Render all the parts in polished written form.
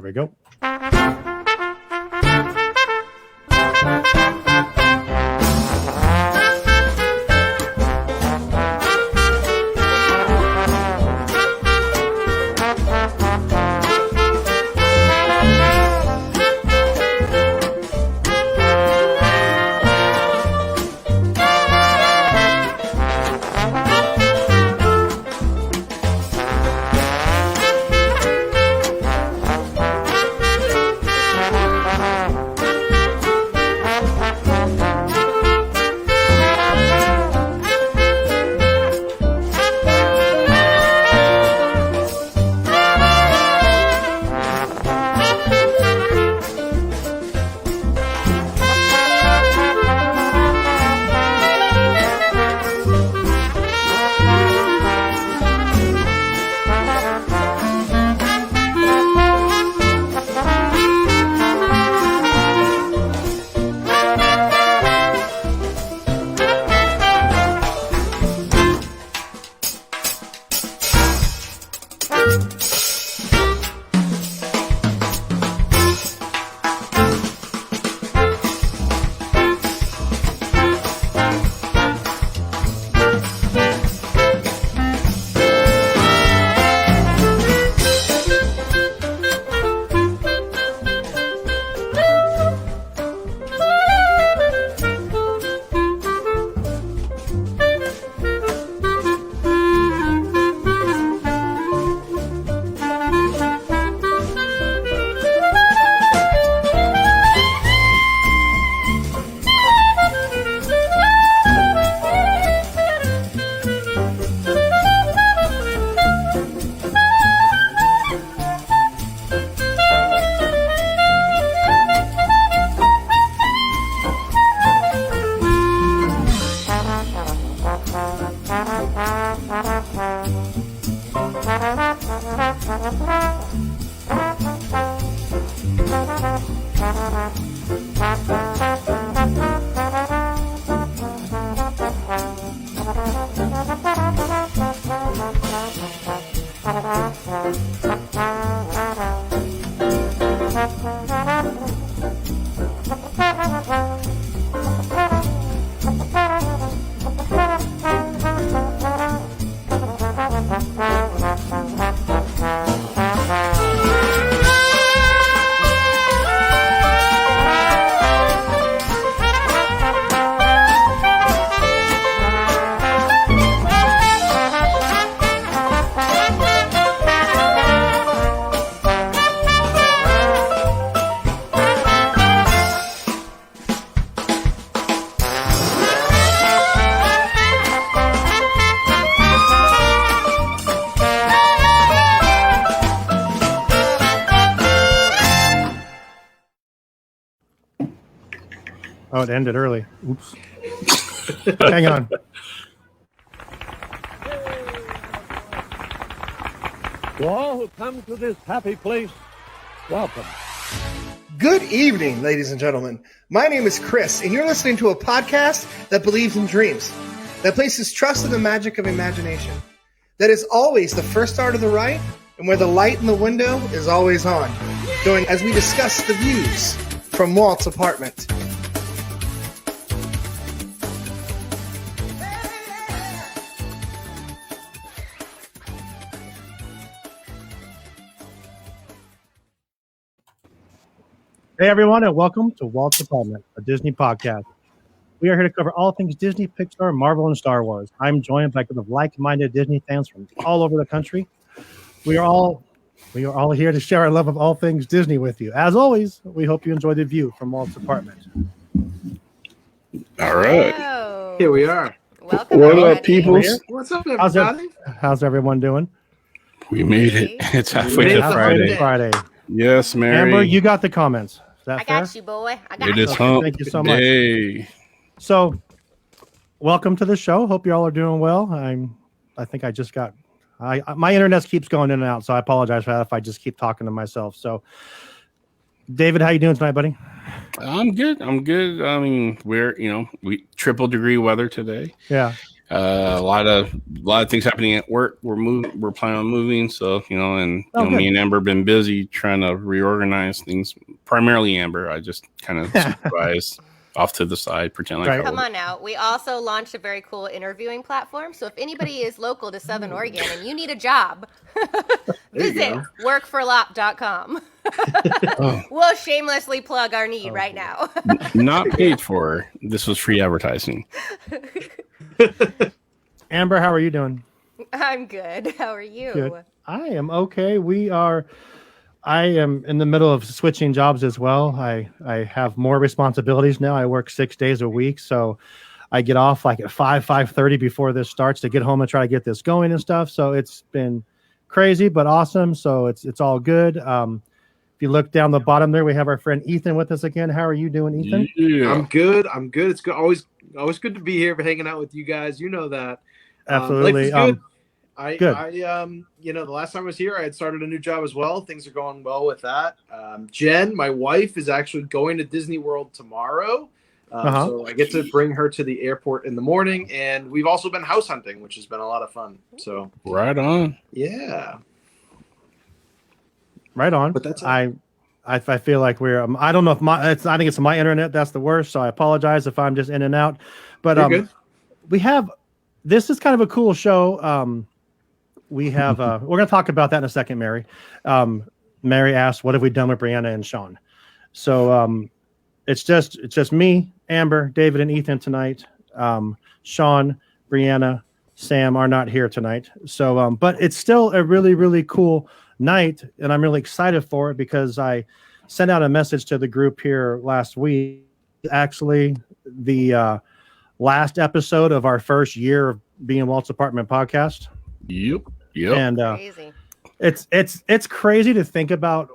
Here we go. Oh, it ended early. Oops. Hang on. To all who come to this happy place, welcome. Good evening, ladies and gentlemen. My name is Chris, and you're listening to a podcast that believes in dreams, that places trust in the magic of imagination, that is always the first start of the right, and where the light in the window is always on. Join as we discuss the views from Walt's apartment. Hey, everyone, and welcome to Walt's Apartment, a Disney podcast. We are here to cover all things Disney, Pixar, Marvel, and Star Wars. I'm joined by a group of like-minded Disney fans from all over the country. We are all here to share our love of all things Disney with you. As always, we hope you enjoy the view from Walt's Apartment. All right. Hello. Here we are. Welcome, What everybody. up, peoples? What's up, How's, everybody? how's everyone doing? We made it. It's halfway made to it. Friday. Friday. Yes, Mary. Amber, you got the comments. Is that I fair? got you, boy. I got It you. is hump Thank you so much. day. So, welcome to the show. Hope you all are doing well. I think I just got my internet keeps going in and out, so I apologize for that if I just keep talking to myself. So, David, how you doing tonight, buddy? I'm good. I mean, we triple degree weather today. Yeah. A lot of things happening at work. We're planning on moving, so and me and Amber have been busy trying to reorganize things. Primarily Amber. I just kind of supervise off to the side, pretend like Come on now. We also launched a very cool interviewing platform. So if anybody is local to Southern Oregon and you need a job, visit workforlop.com. We'll shamelessly plug our need right now. Not paid for. This was free advertising. Amber, how are you doing? I'm good. How are you? Good. I am okay. I am in the middle of switching jobs as well. I have more responsibilities now. I work 6 days a week, so I get off like at 5:30 before this starts to get home and try to get this going and stuff. So it's been crazy but awesome. So it's all good. If you look down the bottom there, we have our friend Ethan with us again. How are you doing, Ethan? Yeah. I'm good. It's good. Always good to be here, hanging out with you guys. You know that. Absolutely. Life is good. Good. The last time I was here, I had started a new job as well. Things are going well with that. Jen, my wife, is actually going to Disney World tomorrow. So I get to bring her to the airport in the morning. And we've also been house hunting, which has been a lot of fun. So right on. Yeah. Right on. But that's I feel like we're I don't know if I think it's my internet that's the worst, so I apologize if I'm just in and out. But we have this is kind of a cool show. We have we're going to talk about that in a second, Mary. Mary asked, "What have we done with Brianna and Sean?" So it's just me, Amber, David, and Ethan tonight. Sean, Brianna, Sam are not here tonight. So but it's still a really, really cool night, and I'm really excited for it because I sent out a message to the group here last week. Actually, the last episode of our first year of being Walt's Apartment Podcast. Yep. And it's crazy to think about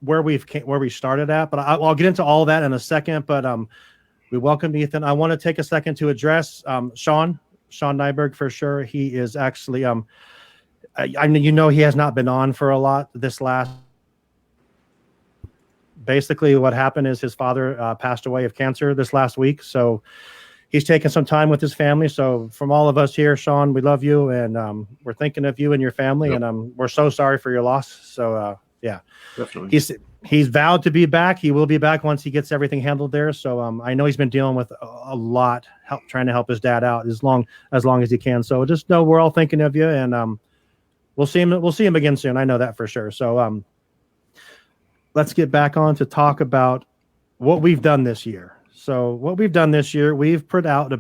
where we started at, but I'll get into all that in a second. But we welcome Ethan. I want to take a second to address Sean Nyberg for sure. He is actually I mean, he has not been on for a lot this last. Basically, what happened is his father passed away of cancer this last week, so he's taking some time with his family. So from all of us here, Sean, we love you, and we're thinking of you and your family, and we're so sorry for your loss. So yeah, definitely. He's vowed to be back. He will be back once he gets everything handled there. So I know he's been dealing with a lot, trying to help his dad out as long as he can. So just know we're all thinking of you, and we'll see him again soon. I know that for sure. So let's get back on to talk about what we've done this year. So what we've done this year, we've put out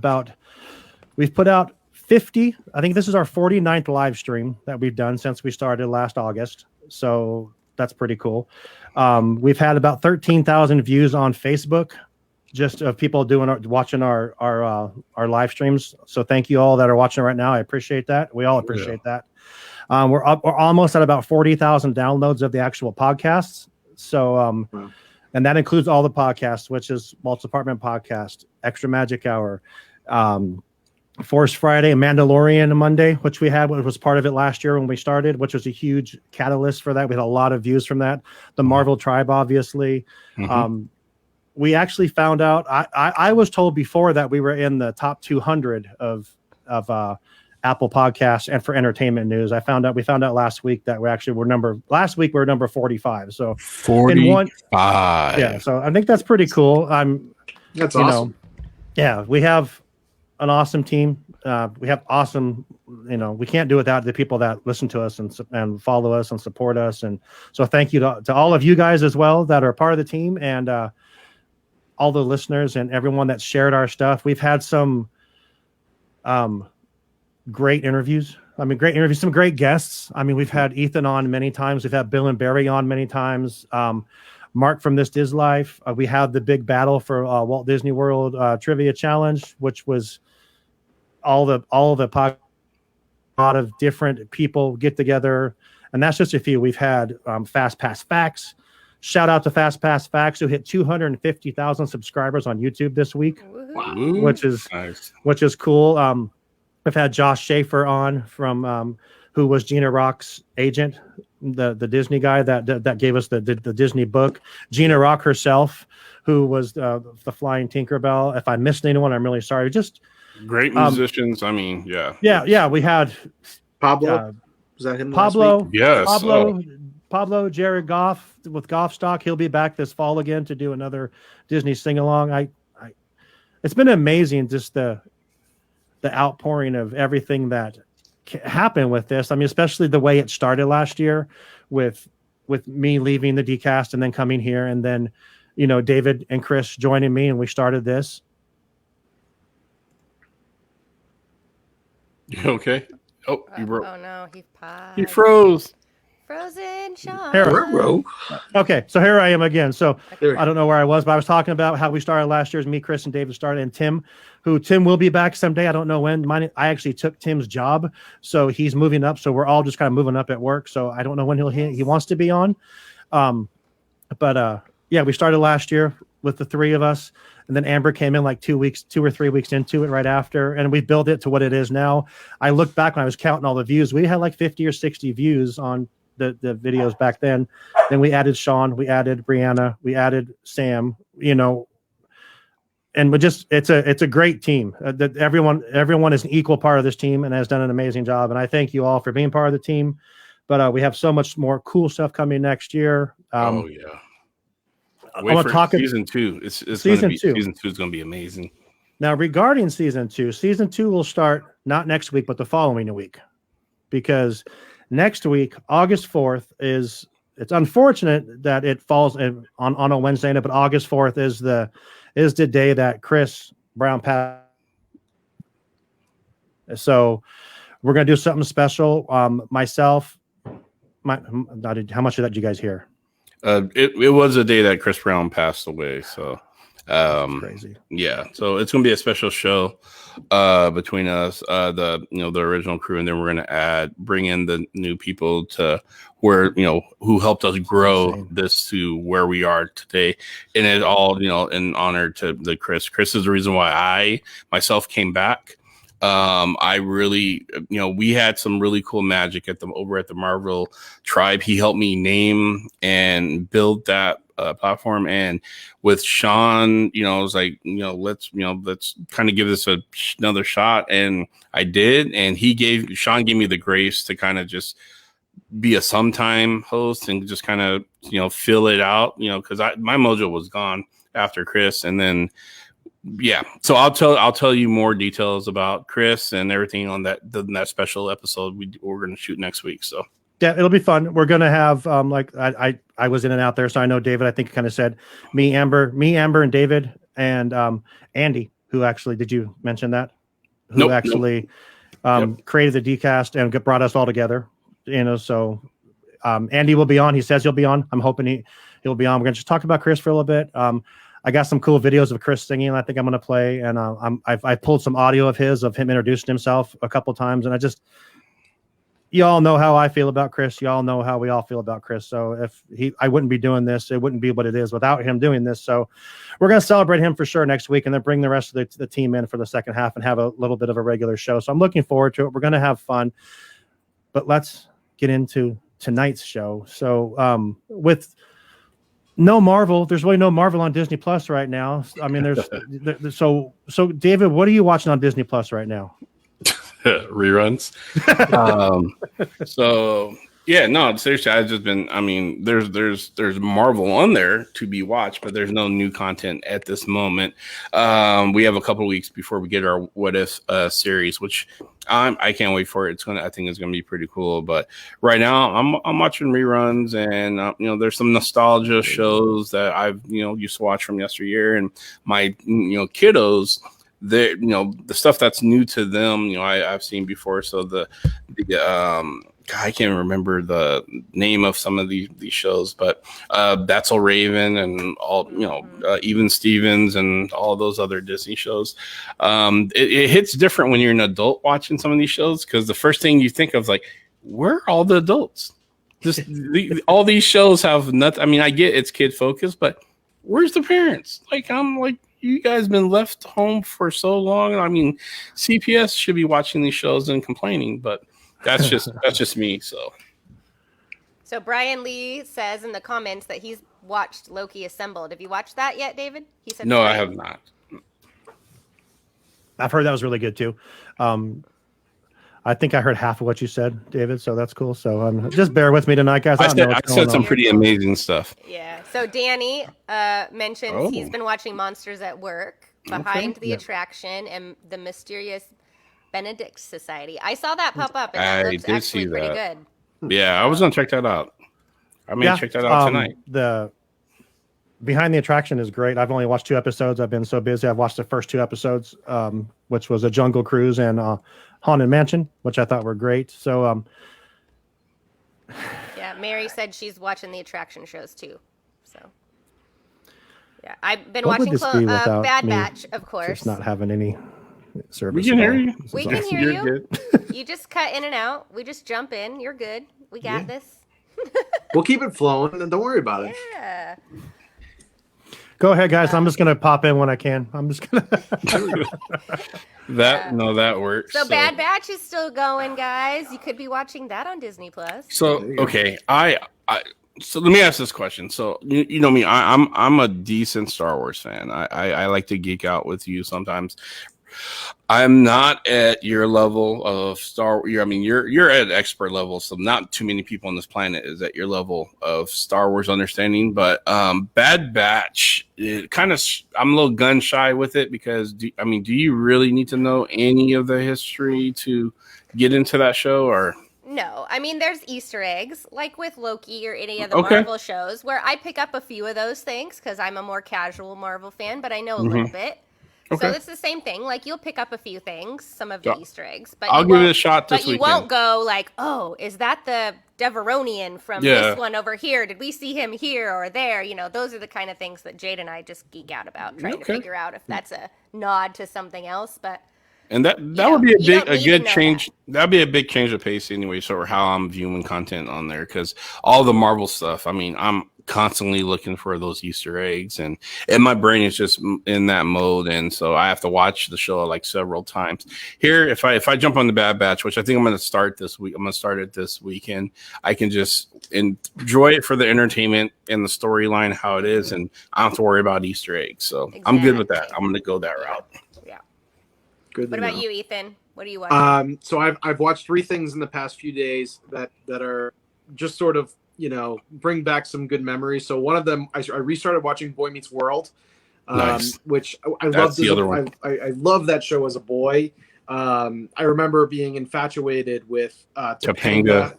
50. I think this is our 49th live stream that we've done since we started last August. So that's pretty cool. We've had about 13,000 views on Facebook, just of people watching our live streams. So thank you all that are watching right now. I appreciate that. We all appreciate that. We're almost at about 40,000 downloads of the actual podcasts. So and that includes all the podcasts, which is Walt's Apartment Podcast, Extra Magic Hour, Force Friday, Mandalorian Monday, which was part of it last year when we started, which was a huge catalyst for that. We had a lot of views from that. The Marvel Tribe, obviously. Mm-hmm. We actually found out. I was told before that we were in the top 200 of Apple Podcasts and for entertainment news. We found out last week that we were number 45. So 45. Yeah. So I think that's pretty cool. That's awesome. Yeah, we have an awesome team. We have awesome, we can't do without the people that listen to us and follow us and support us. And so thank you to all of you guys as well that are part of the team, and all the listeners and everyone that shared our stuff. We've had some great interviews. Some great guests. We've had Ethan on many times. We've had Bill and Barry on many times. Mark from This Diz Life. We had the big battle for Walt Disney World Trivia Challenge, which was all the a lot of different people get together, and that's just a few. We've had Fast Pass Facts. Shout out to Fast Pass Facts, who hit 250,000 subscribers on YouTube this week, which is nice. Which is cool. We've had Josh Schaefer on from who was Gina Rock's agent, the Disney guy that gave us the Disney book. Gina Rock herself, who was the Flying Tinkerbell. If I missed anyone, I'm really sorry. Just Great musicians. I mean, yeah. Yeah. We had Pablo. Was that him? Pablo. Last week? Yes. Pablo, Jared Goff with Goff Stock. He'll be back this fall again to do another Disney sing along. It's been amazing, just the outpouring of everything that happened with this. I mean, especially the way it started last year with me leaving the DCast and then coming here, and then David and Chris joining me, and we started this. Okay. Oh, you broke. Oh no, he paused. He froze. Frozen Sean. Okay, so here I am again. So There. I don't know where I was, but I was talking about how we started last year. As me, Chris, and David started, and Tim will be back someday. I don't know when. I actually took Tim's job, so he's moving up. So we're all just kind of moving up at work. So I don't know when he wants to be on. But we started last year with the three of us, and then Amber came in like 2 or 3 weeks into it right after, and we built it to what it is now. I looked back when I was counting all the views. We had like 50 or 60 views on the videos back then. Then we added Sean, we added Brianna, we added Sam, and it's a great team. That everyone is an equal part of this team and has done an amazing job. And I thank you all for being part of the team. But we have so much more cool stuff coming next year. Oh yeah. I want to talk season 2. Season 2 is going to be amazing. Now, regarding season 2 will start not next week, but the following week, because next week, August 4th it's unfortunate that it falls on a Wednesday, but August 4th is the day that Chris Brown passed. So we're going to do something special. Myself, how much of that did you guys hear? It was a day that Chris Brown passed away. So crazy. Yeah. So it's going to be a special show between us, the original crew, and then we're going to bring in the new people to where, who helped us grow this to where we are today. And it all, in honor to the Chris. Chris is the reason why I myself came back. I really, we had some really cool magic over at the Marvel Tribe. He helped me name and build that platform, and with Sean, it was like, let's kind of give this another shot, and I did. And Sean gave me the grace to kind of just be a sometime host and just kind of fill it out, because my mojo was gone after Chris, and then. Yeah, so I'll tell you more details about Chris and everything on that special episode we're going to shoot next week. So yeah, it'll be fun. We're going to have I was in and out there, so I know David. I think kind of said me, Amber, and David, and Andy, who actually did you mention that? Who actually created the DCast and brought us all together. So Andy will be on. He says he'll be on. I'm hoping he'll be on. We're going to just talk about Chris for a little bit. I got some cool videos of Chris singing. I think I'm going to play, and I pulled some audio of him introducing himself a couple times, and you all know how I feel about Chris. You all know how we all feel about Chris. So I wouldn't be doing this. It wouldn't be what it is without him doing this. So we're going to celebrate him for sure next week, and then bring the rest of the team in for the second half and have a little bit of a regular show. So I'm looking forward to it. We're going to have fun, but let's get into tonight's show. So with no Marvel. There's really no Marvel on Disney Plus right now. I mean, there's so David, what are you watching on Disney Plus right now? Reruns. So yeah, no, seriously, I've just been. I mean, there's Marvel on there to be watched, but there's no new content at this moment. We have a couple of weeks before we get our What If series, which I can't wait for it. I think it's gonna be pretty cool. But right now, I'm watching reruns, and there's some nostalgia shows that I've used to watch from yesteryear, and my kiddos. The stuff that's new to them, I've seen before. So the I can't remember the name of some of these shows, but That's So Raven and all, Even Stevens and all those other Disney shows. It hits different when you're an adult watching some of these shows, because the first thing you think of is like, where are all the adults? All these shows have nothing. I mean, I get it's kid focused, but where's the parents? I'm like, you guys been left home for so long. I mean, CPS should be watching these shows and complaining, but that's just me. So Brian Lee says in the comments that he's watched Loki Assembled. Have you watched that yet, David? He said no, I have not. I've heard that was really good too. I think I heard half of what you said, David. So that's cool. So just bear with me tonight, guys. I don't said some pretty amazing stuff. Yeah. So Danny mentions he's been watching Monsters at Work, Behind the Attraction, and the Mysterious Benedict Society. I saw that pop up, and that looks actually pretty good. Yeah, I was gonna check that out. I may check that out tonight. The Behind the Attraction is great. I've only watched 2 episodes. I've been so busy. I've watched the first 2 episodes, which was a Jungle Cruise and Haunted Mansion, which I thought were great. So, yeah, Mary said she's watching the attraction shows too. So, yeah, I've been watching Bad Batch, of course. Just not having any service. We can hear you. We can hear you. Good. You just cut in and out. We just jump in. You're good. We got this. We'll keep it flowing, and don't worry about it. Yeah. Go ahead, guys. I'm just gonna pop in when I can. I'm just gonna. That works. So Bad Batch is still going, guys. You could be watching that on Disney Plus. So okay, so let me ask this question. So you know me, I'm a decent Star Wars fan. I like to geek out with you sometimes. I'm not at your level of Star Wars. I mean, you're at expert level, so not too many people on this planet is at your level of Star Wars understanding. But Bad Batch, I'm a little gun shy with it because do you really need to know any of the history to get into that show, or? No, I mean, there's Easter eggs, like with Loki or any of the Marvel shows, where I pick up a few of those things because I'm a more casual Marvel fan, but I know a little bit. So it's the same thing. Like, you'll pick up a few things, some of the Easter eggs, but I'll give it a shot this weekend. But you won't go like, oh, is that the Deveronian from this one over here? Did we see him here or there? You know, those are the kind of things that Jade and I just geek out about, trying to figure out if that's a nod to something else. But and that would be a good change. That'd be a big change of pace anyway. So how I'm viewing content on there, because all the Marvel stuff. I mean, I'm constantly looking for those Easter eggs, and my brain is just in that mode, and so I have to watch the show like several times. Here, if I jump on the Bad Batch, which I think I'm going to start this week, I'm going to start it this weekend. I can just enjoy it for the entertainment and the storyline, how it is, and I don't have to worry about Easter eggs. So I'm good with that. I'm going to go that route. Yeah. Good. What about you, Ethan? What are you watching? So I've watched 3 things in the past few days that are just sort of, you know, bring back some good memories. So one of them, I restarted watching Boy Meets World, which I loved. I love that show as a boy. I remember being infatuated with Topanga.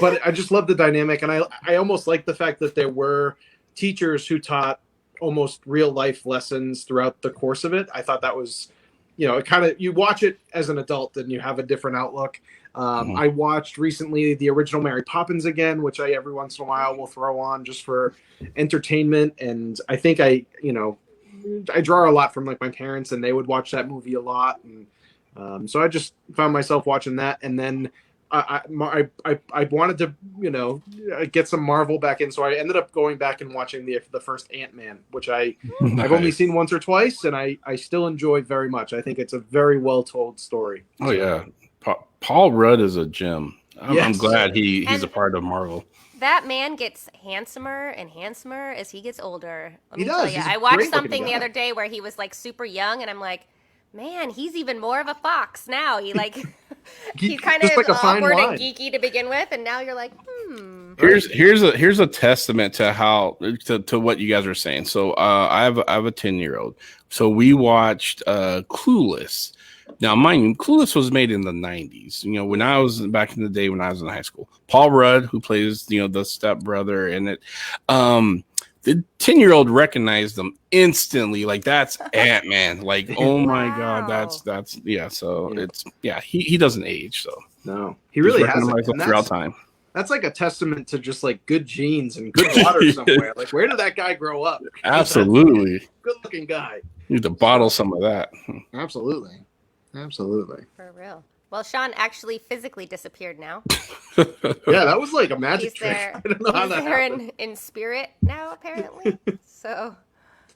But I just love the dynamic, and I almost like the fact that there were teachers who taught almost real life lessons throughout the course of it. I thought that was, you know, it kind of, you watch it as an adult and you have a different outlook. I watched recently the original Mary Poppins again, which I every once in a while will throw on just for entertainment. And I think I draw a lot from like my parents, and they would watch that movie a lot. And so I just found myself watching that. And then I wanted to, you know, get some Marvel back in. So I ended up going back and watching the first Ant-Man, which I've only seen once or twice, and I still enjoy very much. I think it's a very well told story. Oh yeah. Paul Rudd is a gem. I'm glad he's a part of Marvel. That man gets handsomer and handsomer as he gets older. Let me tell you. He's I watched something the other day where he was like super young, and I'm like, man, he's even more of a fox now. He like he's kind of like awkward and geeky to begin with, and now you're like, Here's a testament to how to what you guys are saying. So I have a 10-year-old. So we watched Clueless. Now, mind you, Clueless was made in the 90s. You know, when I was back in the day when I was in high school. Paul Rudd, who plays, you know, the stepbrother in it, the 10-year-old recognized them instantly. Like, that's Ant-Man. Like, oh my God, that's yeah. So it's he doesn't age. So no, he really has throughout time. That's like a testament to just like good genes and good water somewhere. Like, where did that guy grow up? Absolutely, good looking guy. You need to bottle some of that. Absolutely. For real. Well, Sean actually physically disappeared now. Yeah, that was like a magic trick. I don't know how that happened. in spirit now, apparently. So,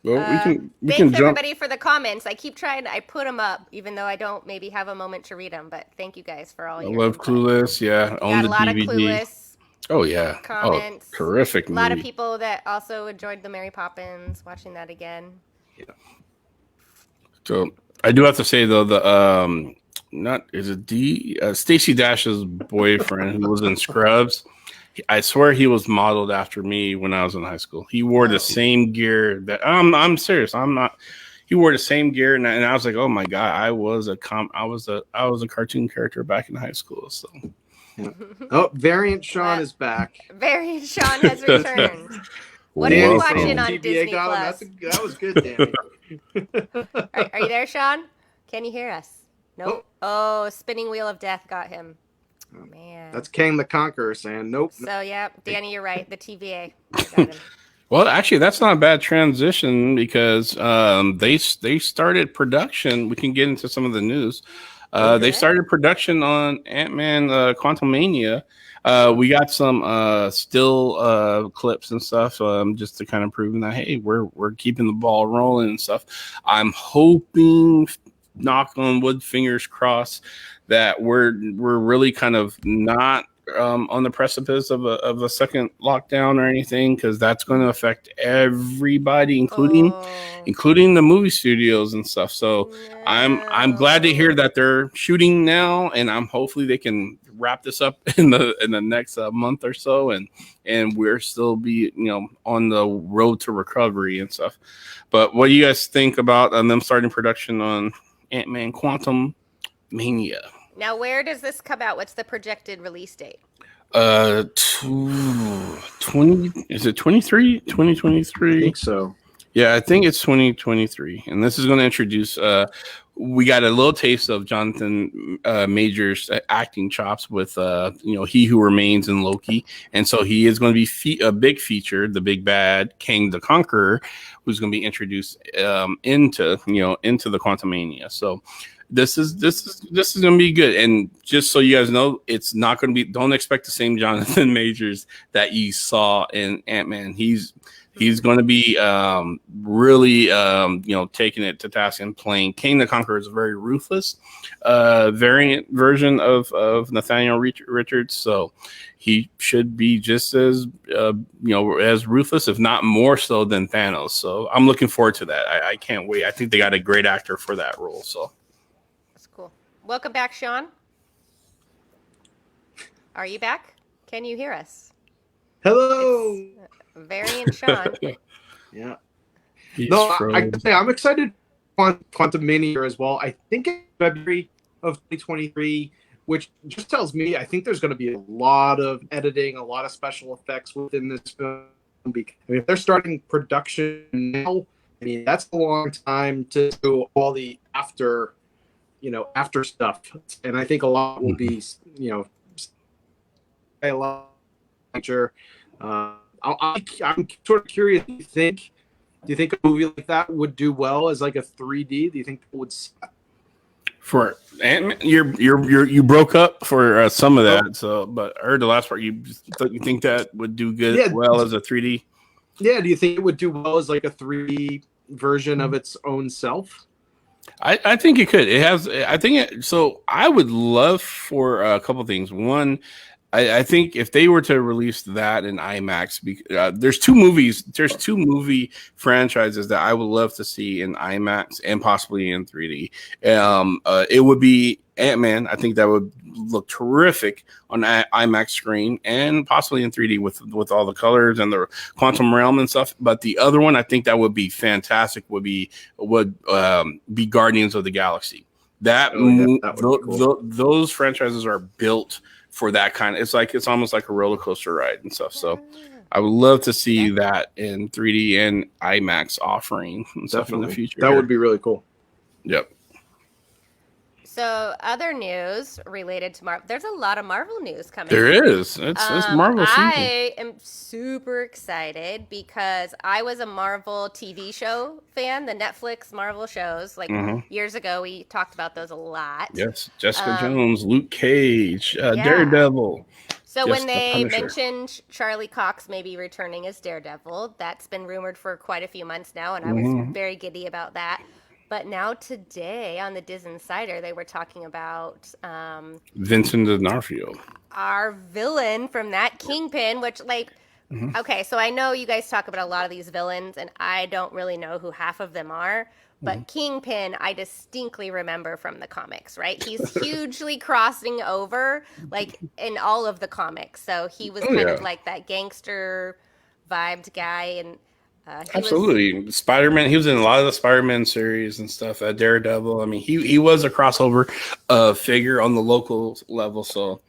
well, we thanks everybody for the comments. I keep trying. I put them up, even though I don't maybe have a moment to read them. But thank you guys for all your. I love Clueless. Yeah, on the DVD. Got a lot of Clueless. Oh yeah. comments. Oh, terrific A movie. lot of people that also enjoyed the Mary Poppins, watching that again. Yeah. So I do have to say though, the not is it D Stacey Dash's boyfriend who was in Scrubs. I swear he was modeled after me when I was in high school. He wore the same gear that I'm serious. I'm not. He wore the same gear, and I was like, oh my god, I was a cartoon character back in high school. So. Oh, Variant Sean is back. Variant Sean has returned. What are Danny you from watching on TBA Disney got Plus? him. That was good, Danny. Are you there, Sean? Can you hear us? Nope. Oh, Spinning Wheel of Death got him. Oh, man. That's Kang the Conqueror saying nope. So, yeah, Danny, you're right. The TVA got him. Well, actually, that's not a bad transition because they started production. We can get into some of the news. They started production on Ant-Man Quantumania. We got some still clips and stuff just to kind of prove that, hey, we're keeping the ball rolling and stuff. I'm hoping, knock on wood, fingers crossed, that we're really kind of not on the precipice of a second lockdown or anything, because that's going to affect everybody, including the movie studios and stuff. So I'm glad to hear that they're shooting now, and hopefully they can wrap this up in the next month or so, and we're still be on the road to recovery and stuff. But what do you guys think about them starting production on Ant-Man Quantum Mania? Now, where does this come out? What's the projected release date? 20 is it 2023? I think so. Yeah, I think it's 2023, and this is going to introduce. We got a little taste of Jonathan Majors' acting chops with He Who Remains in Loki, and so he is going to be a big feature, the big bad Kang the Conqueror, who's going to be introduced into the Quantumania. So. This is going to be good, and just so you guys know, it's not going to be. Don't expect the same Jonathan Majors that you saw in Ant-Man. He's going to be really taking it to task and playing. Kang the Conqueror is a very ruthless variant version of Nathaniel Richards, so he should be just as as ruthless, if not more so, than Thanos. So I'm looking forward to that. I can't wait. I think they got a great actor for that role. So. Cool. Welcome back, Sean. Are you back? Can you hear us? Hello. It's Variant Sean. Yeah. I'm excited for Quantumania as well. I think in February of 2023, which just tells me I think there's going to be a lot of editing, a lot of special effects within this film. If they're starting production now, that's a long time to do all the after stuff, and I think a lot will be a lot future. I'm sort of curious. Do you think a movie like that would do well as like a 3D? Do you think it would? For Ant-Man, you broke up for some of that. So, but I heard the last part. You think that would do good, well as a 3D? Yeah. Do you think it would do well as like a 3D version of its own self? I think it could. It has. So I would love for a couple things. One, I think if they were to release that in IMAX, there's two movie franchises that I would love to see in IMAX and possibly in 3D. It would be Ant-Man. I think that would look terrific on IMAX screen and possibly in 3D with all the colors and the quantum realm and stuff. But the other one I think that would be fantastic would be Guardians of the Galaxy. Those franchises are built for that kind of. It's almost like a roller coaster ride and stuff. So I would love to see that in 3D and IMAX offering and stuff in the future. That would be really cool. Yep. So, other news related to Marvel. There's a lot of Marvel news coming. There is. It's Marvel season. I am super excited because I was a Marvel TV show fan, the Netflix Marvel shows. Years ago, we talked about those a lot. Yes, Jessica Jones, Luke Cage, Daredevil. So when they mentioned Charlie Cox maybe returning as Daredevil, that's been rumored for quite a few months now, and I was very giddy about that. But now today on the Diz Insider, they were talking about Vincent D'Onofrio, our villain from that Kingpin, which okay, so I know you guys talk about a lot of these villains, and I don't really know who half of them are. But Kingpin, I distinctly remember from the comics, right? He's hugely crossing over, in all of the comics. So he was kind of like that gangster vibed guy, and absolutely. Spider-Man. He was in a lot of the Spider-Man series and stuff. Daredevil. I mean, he was a crossover figure on the local level. So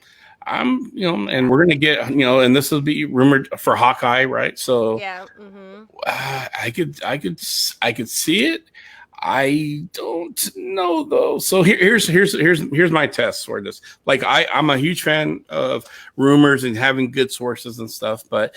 I'm, and we're gonna get, and this will be rumored for Hawkeye, right? So yeah, I could see it. I don't know though. So here's my test for this. I'm a huge fan of rumors and having good sources and stuff, but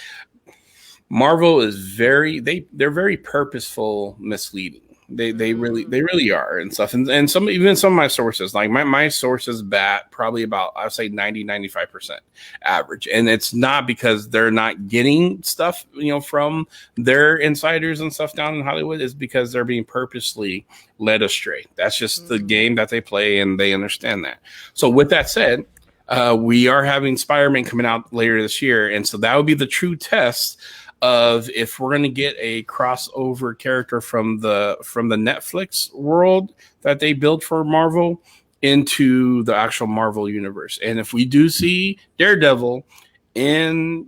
Marvel is they're very purposeful misleading. They really are and stuff. And some of my sources, like my sources bat probably about, I'd say 90-95% average. And it's not because they're not getting stuff, from their insiders and stuff down in Hollywood. It's because they're being purposely led astray. That's just the game that they play, and they understand that. So with that said, we are having Spider-Man coming out later this year. And so that would be the true test of if we're going to get a crossover character from the Netflix world that they built for Marvel into the actual Marvel universe. And if we do see Daredevil then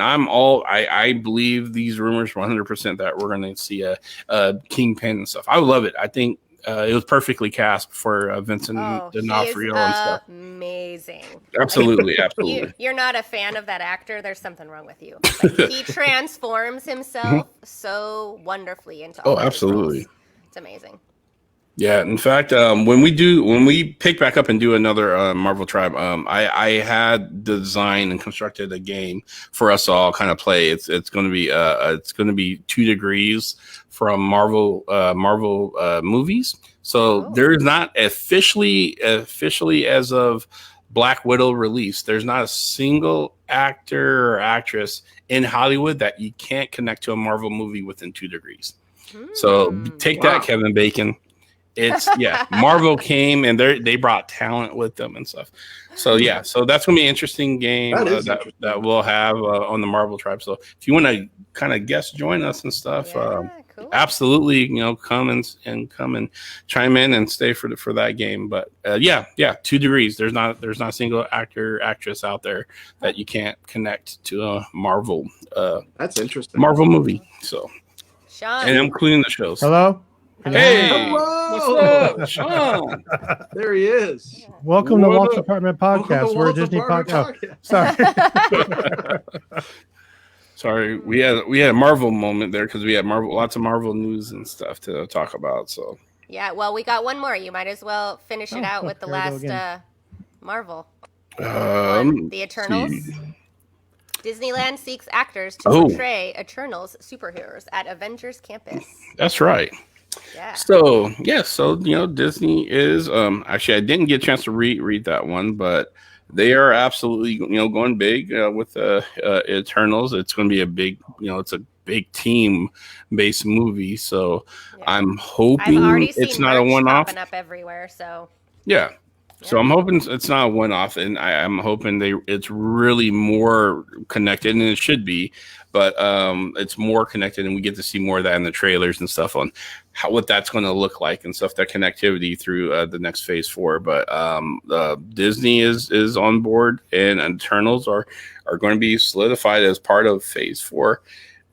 I believe these rumors 100% that we're going to see a Kingpin and stuff. I would love it. I think it was perfectly cast for Vincent D'Onofrio and stuff. Amazing. Absolutely. You're not a fan of that actor. There's something wrong with you. He transforms himself so wonderfully into all absolutely. It's amazing. Yeah, in fact, when we pick back up and do another Marvel Tribe, I had designed and constructed a game for us to all kind of play. It's going to be 2 degrees from Marvel movies. So there's not officially as of Black Widow release, there's not a single actor or actress in Hollywood that you can't connect to a Marvel movie within 2 degrees. So take that, Kevin Bacon. It's Marvel came and they brought talent with them and stuff. So so that's gonna be an interesting game that we'll have on the Marvel Tribe. So if you want to kind of guest join us and stuff, cool. Absolutely, come and chime in and stay for that game. But 2 degrees. There's not a single actress out there that you can't connect to a Marvel. That's interesting. Marvel movie. So Sean, and including the shows. Hello. Hey, hello. what's up, Sean? There he is. Welcome to Walt's Apartment Podcast. We're a Disney podcast. Sorry, we had a Marvel moment there because we had lots of Marvel news and stuff to talk about. So well, we got one more. You might as well finish it out with the last Marvel. The Eternals. Disneyland seeks actors to portray Eternals superheroes at Avengers Campus. That's right. Yeah. So Disney is actually I didn't get a chance to read that one, but they are absolutely going big with Eternals. It's going to be a big it's a big team based movie. So I'm hoping it's not a one-off. Popping up everywhere. So So I'm hoping it's not a one-off, and I'm hoping it's really more connected, and it should be, but it's more connected, and we get to see more of that in the trailers and stuff on what that's going to look like and stuff. That connectivity through the next Phase 4, but Disney is on board, and Eternals are going to be solidified as part of Phase 4.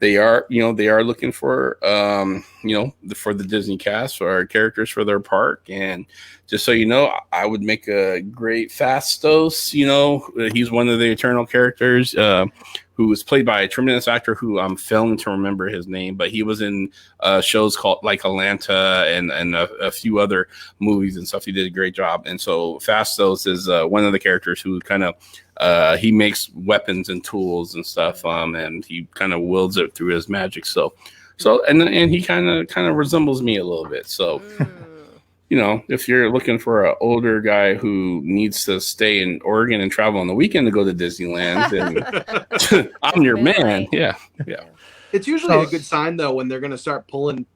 They are looking for, for the Disney cast or characters for their park. And just so you know, I would make a great Phastos. He's one of the Eternal characters who was played by a tremendous actor who I'm failing to remember his name, but he was in shows called like Atlanta and a few other movies and stuff. He did a great job. And so Phastos is one of the characters who kind of, he makes weapons and tools and stuff, and he kind of wields it through his magic. So and he kind of resembles me a little bit. So, if you're looking for an older guy who needs to stay in Oregon and travel on the weekend to go to Disneyland, then I'm your man. Yeah. It's usually a good sign though when they're going to start pulling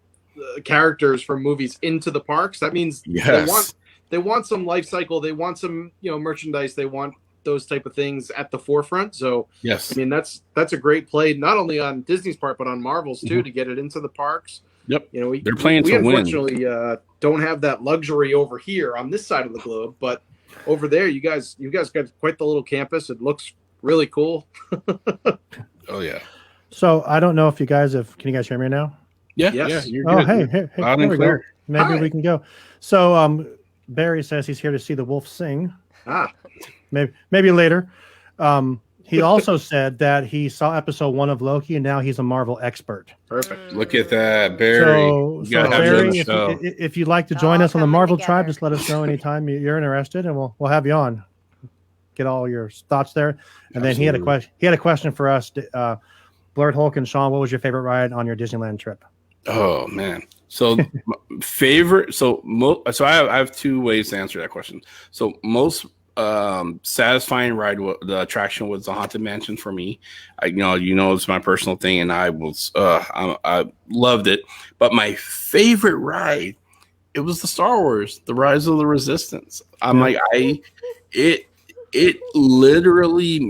characters from movies into the parks. That means Yes. they want some life cycle. They want some, merchandise. They want those type of things at the forefront. So Yes. I mean, that's a great play, not only on Disney's part, but on Marvel's too, to get it into the parks. Yep. They're playing we to win. unfortunately don't have that luxury over here on this side of the globe, but over there, you guys got quite the little campus. It looks really cool. Oh yeah. So I don't know if you guys can you guys hear me now? Yeah. Yes. Yeah. You're Oh, good. hey, Loud there and we clear. go. Maybe Hi. we can go. So Barry says he's here to see the wolf sing. Maybe later. He also said that he saw episode 1 of Loki, and now he's a Marvel expert. Perfect. Look at that, Barry. So, You gotta have you on Barry, the show. if you'd like to join All us on the coming Marvel together. Tribe, just let us know anytime you're interested, and we'll have you on. Get all your thoughts there. And then he had a question. He had a question for us. Blurred Hulk and Sean, what was your favorite ride on your Disneyland trip? Oh man. So favorite. So I have 2 ways to answer that question. So most satisfying ride, the attraction was the Haunted Mansion for me. It's my personal thing, and I loved it. But my favorite ride, it was the Star Wars, the Rise of the Resistance. It literally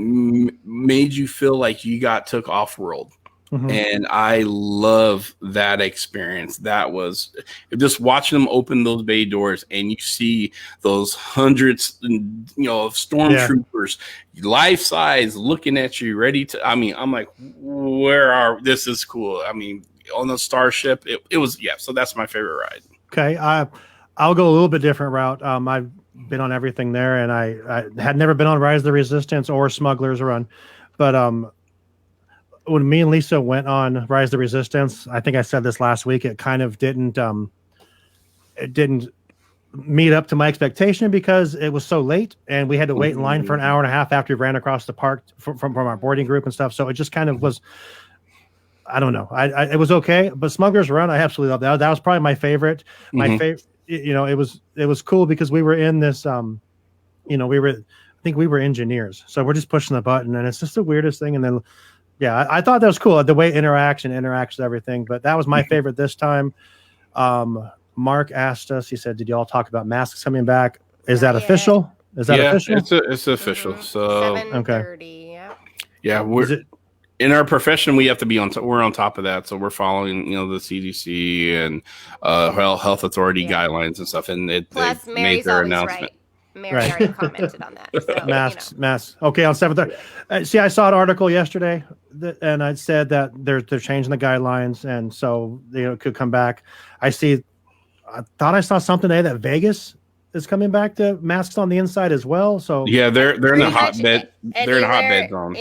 made you feel like you took off world. Mhm. And I love that experience. That was just watching them open those bay doors, and you see those hundreds, of stormtroopers, life size, looking at you, ready to. I mean, I'm like, this is cool. I mean, on the starship, it was. So that's my favorite ride. Okay, I'll go a little bit different route. I've been on everything there, and I had never been on Rise of the Resistance or Smuggler's Run, but when me and Lisa went on Rise of the Resistance, I think I said this last week, it kind of didn't meet up to my expectation because it was so late, and we had to wait in line for an hour and a half after we ran across the park from our boarding group and stuff. So it just kind of was. I don't know. It was okay, but Smuggler's Run, I absolutely loved that. That was probably my favorite. My favorite. It was cool because we were in this. I think we were engineers, so we're just pushing the button, and it's just the weirdest thing. And then, I thought that was cool, the way it interacts with everything. But that was my favorite this time. Mark asked us. He said, "Did y'all talk about masks coming back? Is that official? Is that official? It's official. So 7:30. yeah, we're in our profession. We have to be we're on top of that. So we're following, the CDC and health authority guidelines and stuff. And Plus, they made Mary's their always announcement. right. Mary already commented on that. So, Masks. Okay, on 7:30. See, I saw an article yesterday, and I said that they're changing the guidelines, and so it could come back. I thought I saw something today that Vegas is coming back to masks on the inside as well. So Yeah, they're in Pretty a much hotbed. They're in a hotbed zone.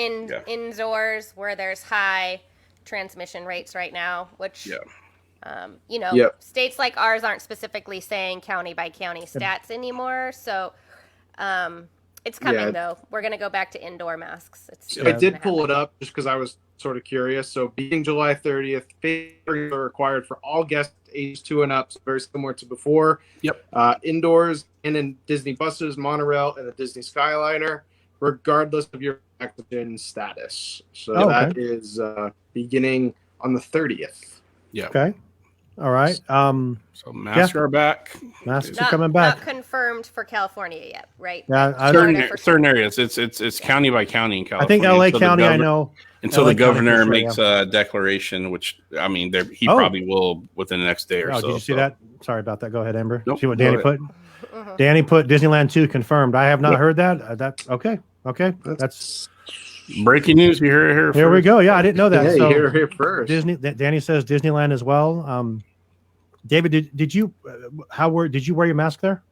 Indoors where there's high transmission rates right now, which states like ours aren't specifically saying county by county stats anymore. So it's coming though. We're gonna go back to indoor masks. I did pull it up just because I was sort of curious. So being July 30th, favors are required for all guests age 2 and up, so very similar to before. Yep. Indoors and in Disney buses, monorail, and the Disney Skyliner, regardless of your vaccine status. So that is beginning on the 30th. Yeah. Okay. All right. So masks are back. Masks are coming back. Not confirmed for California yet, right? Yeah, certain areas. It's county by county in California. I think LA County. I know. Until LA the governor County for sure, makes a declaration, which I mean, he probably will within the next day or so. Did you see that? Sorry about that. Go ahead, Amber. Nope, See what Danny go put? Mm-hmm. Danny put Disneyland 2 confirmed. I have not heard that. Okay. That's breaking news. You hear it here. Here we go. Yeah, I didn't know that. Yeah, so you hear it here first. Danny says Disneyland as well. David, did you did you wear your mask there?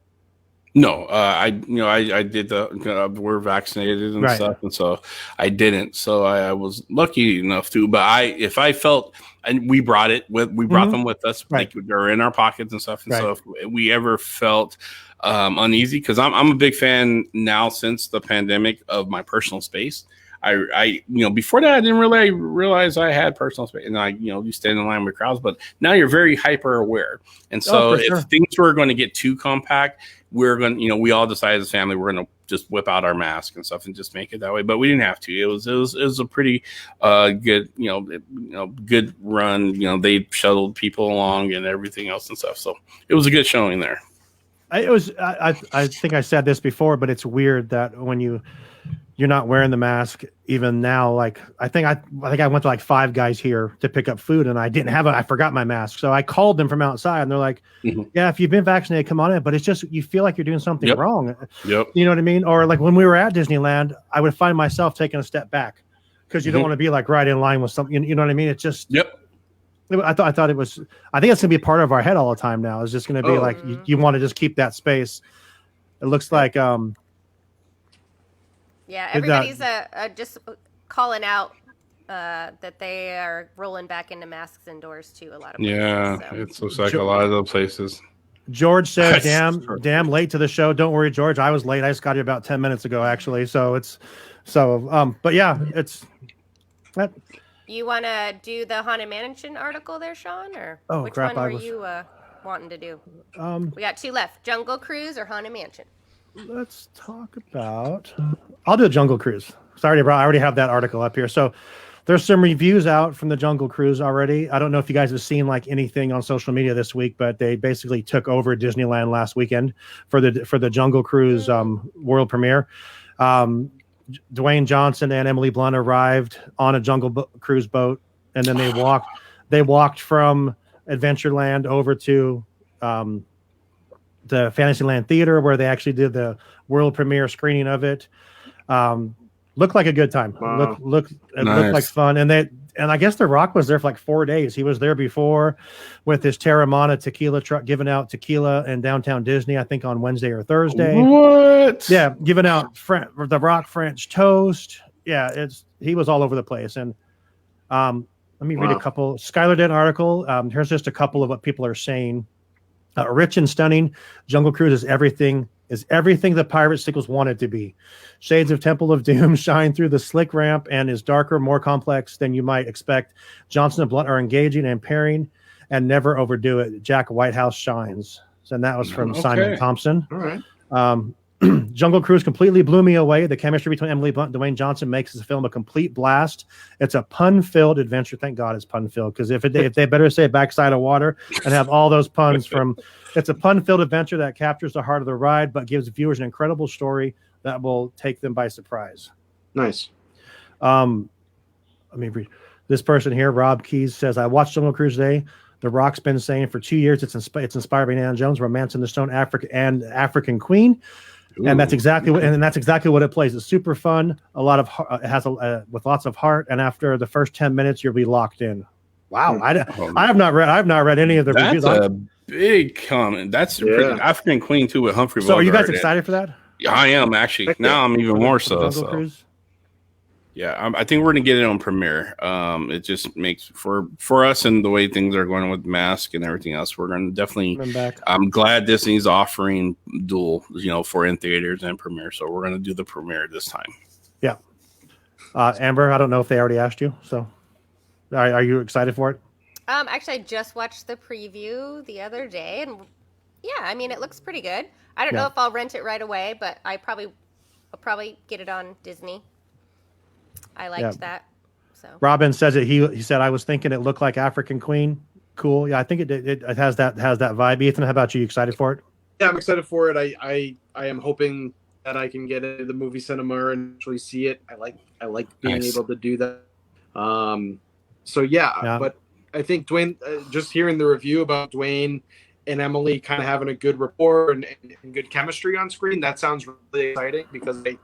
No, I did we're vaccinated and stuff, and so I didn't. So I was lucky enough to. But if I felt, and we brought them with us, like they're in our pockets and stuff. And so if we ever felt uneasy, because I'm a big fan now since the pandemic of my personal space. before that I didn't really realize I had personal space, and you stand in line with crowds, but now you're very hyper aware. And so if things were going to get too compact, we're going to, we all decided as a family, we're going to just whip out our mask and stuff and just make it that way. But we didn't have to. It was a pretty good, good run. They shuttled people along and everything else and stuff. So it was a good showing there. I think I said this before, but it's weird that when you're not wearing the mask even now. Like I think I went to like 5 Guys here to pick up food, and I forgot my mask. So I called them from outside, and they're like, yeah, if you've been vaccinated, come on in. But it's just, you feel like you're doing something wrong. Yep. You know what I mean? Or like when we were at Disneyland, I would find myself taking a step back because you don't want to be like right in line with something. You know what I mean? It's just, I thought it was, I think it's going to be part of our head all the time now. It's just going to be like, you want to just keep that space. It looks like, everybody's just calling out that they are rolling back into masks indoors too. A lot of places, it looks like a lot of those places. George said, "Damn late to the show. Don't worry, George. I was late. I just got here about 10 minutes ago, actually. But yeah, it's that." You want to do the Haunted Mansion article there, Sean, or which one were you wanting to do? We got 2 left: Jungle Cruise or Haunted Mansion. Let's talk about. I'll do a Jungle Cruise. Sorry, bro. I already have that article up here. So there's some reviews out from the Jungle Cruise already. I don't know if you guys have seen like anything on social media this week, but they basically took over Disneyland last weekend for the Jungle Cruise world premiere. Dwayne Johnson and Emily Blunt arrived on a Jungle Cruise boat, and then they walked from Adventureland over to the Fantasyland Theater, where they actually did the world premiere screening of it. Looked like a good time. Wow. Looked like fun. And I guess The Rock was there for like 4 days. He was there before with his Terramana tequila truck, giving out tequila in downtown Disney, I think on Wednesday or Thursday. What? Yeah, giving out The Rock French toast. Yeah, he was all over the place. And let me read a couple. Skylar did an article. Here's just a couple of what people are saying. Rich and stunning, Jungle Cruise is everything the pirate sequels wanted to be. Shades of Temple of Doom shine through the slick ramp and is darker, more complex than you might expect. Johnson and Blunt are engaging and pairing and never overdo it. Jack Whitehouse shines. And that was from Simon Thompson. All right. Jungle Cruise completely blew me away. The chemistry between Emily Blunt and Dwayne Johnson makes this film a complete blast. It's a pun-filled adventure. Thank God it's pun-filled, because if they better say backside of water and have all those puns from, it's a pun-filled adventure that captures the heart of the ride, but gives viewers an incredible story that will take them by surprise. Nice. Let me read. This person here, Rob Keys, says, I watched Jungle Cruise today. The Rock's been saying for 2 years it's inspired by Indiana Jones, Romance in the Stone, African Queen. Ooh. And that's exactly what it plays. It's super fun. A lot of it has with lots of heart. And after the first 10 minutes, you'll be locked in. Wow, I have not read any of the reviews. That's a big comment. That's African Queen too with Humphrey. So, are you guys excited for that? Yeah, I am actually. Now I'm even more so. Cruise? Yeah, I think we're gonna get it on premiere. It just makes for us and the way things are going with mask and everything else. We're gonna definitely. I'm glad Disney's offering dual, for in theaters and premiere. So we're gonna do the premiere this time. Yeah, Amber, I don't know if they already asked you. So, are you excited for it? Actually, I just watched the preview the other day, and yeah, I mean, it looks pretty good. I don't know if I'll rent it right away, but I'll probably get it on Disney. I liked that. So Robin says it. He said, I was thinking it looked like African Queen. Cool. Yeah, I think it has that vibe. Ethan, how about you? Excited for it? Yeah, I'm excited for it. I am hoping that I can get into the movie cinema and actually see it. I like being able to do that. But I think Dwayne, just hearing the review about Dwayne and Emily kind of having a good rapport and good chemistry on screen, that sounds really exciting because they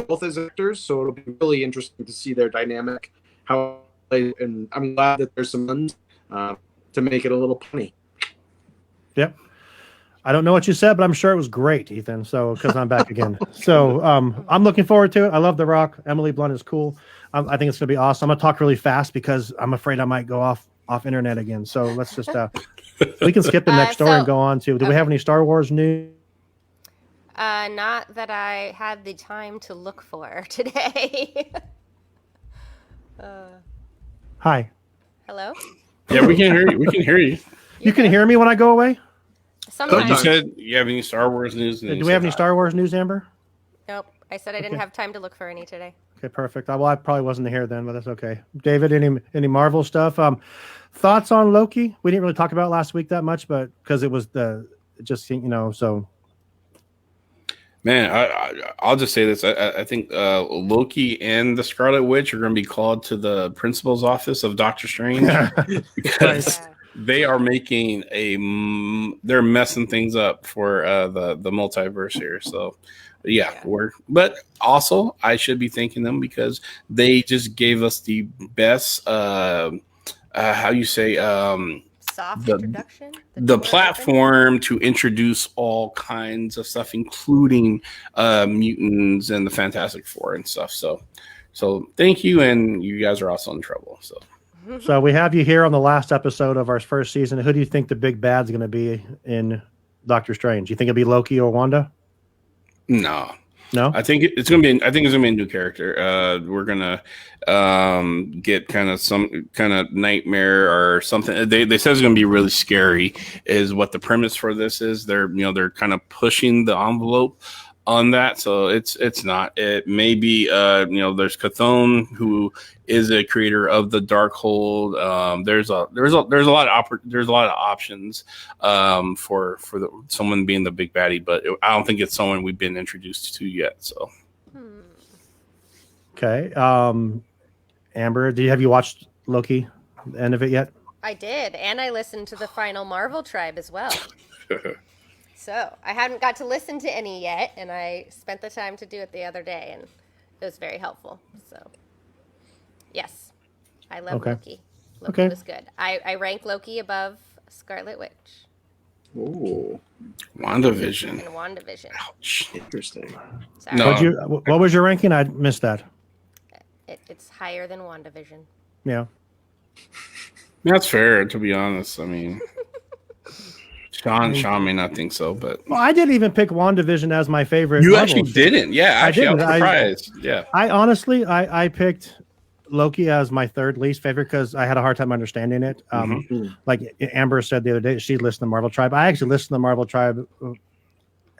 both as actors, so it'll be really interesting to see their dynamic. And I'm glad that there's some ones to make it a little punny. Yep. I don't know what you said, but I'm sure it was great, Ethan. So because I'm back again, so I'm looking forward to it. I love The Rock. Emily Blunt is cool. I think it's gonna be awesome. I'm gonna talk really fast because I'm afraid I might go off internet again. So let's just we can skip the next story and go on to. Do we have any Star Wars news? Not that I had the time to look for today. Hi. Hello? Yeah, we can hear you. We can hear you. You can hear me when I go away? Sometimes. You said you have any Star Wars news? Do we have any Star Wars news, Amber? Nope. I said I didn't Okay. have time to look for any today. Okay, perfect. Well, I probably wasn't here then, but that's okay. David, any Marvel stuff? Thoughts on Loki? We didn't really talk about it last week that much, but because it was so. Man, I'll just say this. I think Loki and the Scarlet Witch are going to be called to the principal's office of Doctor Strange because they are making they're messing things up for the multiverse here. So, yeah, but also I should be thanking them because they just gave us the best, how you say, soft introduction. The platform to introduce all kinds of stuff, including mutants and the Fantastic Four and stuff. So thank you, and you guys are also in trouble. So we have you here on the last episode of our first season. Who do you think the big bad's going to be in Doctor Strange? You think it'll be Loki or Wanda? No. I think it's gonna be. I think it's gonna be a new character. We're gonna get kind of some kind of nightmare or something. They said it's gonna be really scary. Is what the premise for this is. They're kind of pushing the envelope on that. So it's not. It may be. There's Chthon, who is a creator of the Darkhold. There's a lot of options for someone being the big baddie, but I don't think it's someone we've been introduced to yet. So okay, Amber, have you watched Loki, the end of it yet? I did, and I listened to the final Marvel Tribe as well. So I hadn't got to listen to any yet, and I spent the time to do it the other day, and it was very helpful. So, yes, I love Loki. Loki was good. I rank Loki above Scarlet Witch. Ooh. WandaVision. And WandaVision. Ouch. Interesting. Sorry. No. What was your ranking? I missed that. It's higher than WandaVision. Yeah. That's fair, to be honest. I mean, Sean may not think so, but Well, I didn't even pick WandaVision as my favorite. you Marvel actually show. didn't. Yeah, actually, I was didn't. surprised. Yeah. I honestly, I picked Loki as my third least favorite because I had a hard time understanding it. Like Amber said the other day, she listened to Marvel Tribe. I actually listen to Marvel Tribe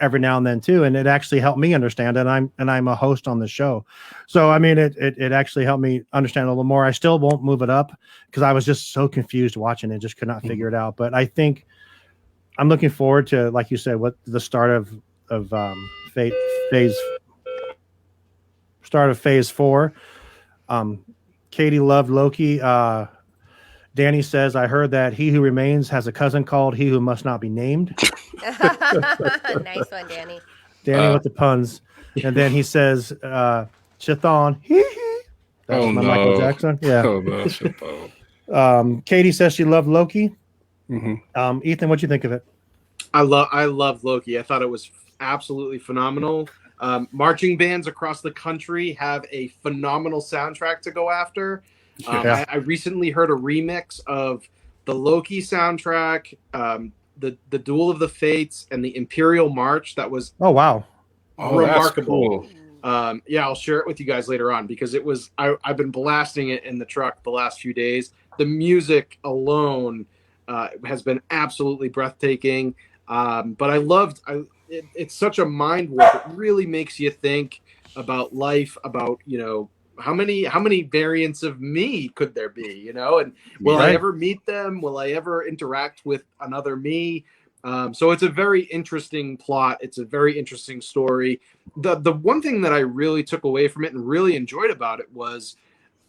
every now and then too, and it actually helped me understand it. And I'm a host on the show, so I mean, it actually helped me understand a little more. I still won't move it up because I was just so confused watching it, just could not figure it out. But I think I'm looking forward to, like you said, what the start of phase 4. Katie loved Loki. Danny says, I heard that He Who Remains has a cousin called He Who Must Not Be Named. Nice one, Danny. Danny with the puns. And then he says, Chthon. That's my Michael Jackson. Yeah. Oh, no, Katie says she loved Loki. Mm-hmm. Ethan, what'd you think of it? I love Loki. I thought it was absolutely phenomenal. Marching bands across the country have a phenomenal soundtrack to go after. I recently heard a remix of the Loki soundtrack, the Duel of the Fates, and the Imperial March. That was remarkable. Cool. I'll share it with you guys later on because it was. I've been blasting it in the truck the last few days. The music alone has been absolutely breathtaking. But I loved. It's such a mind warp. It really makes you think about life, about how many variants of me could there be, and will I ever meet them? Will I ever interact with another me? So it's a very interesting plot. It's a very interesting story. The one thing that I really took away from it and really enjoyed about it was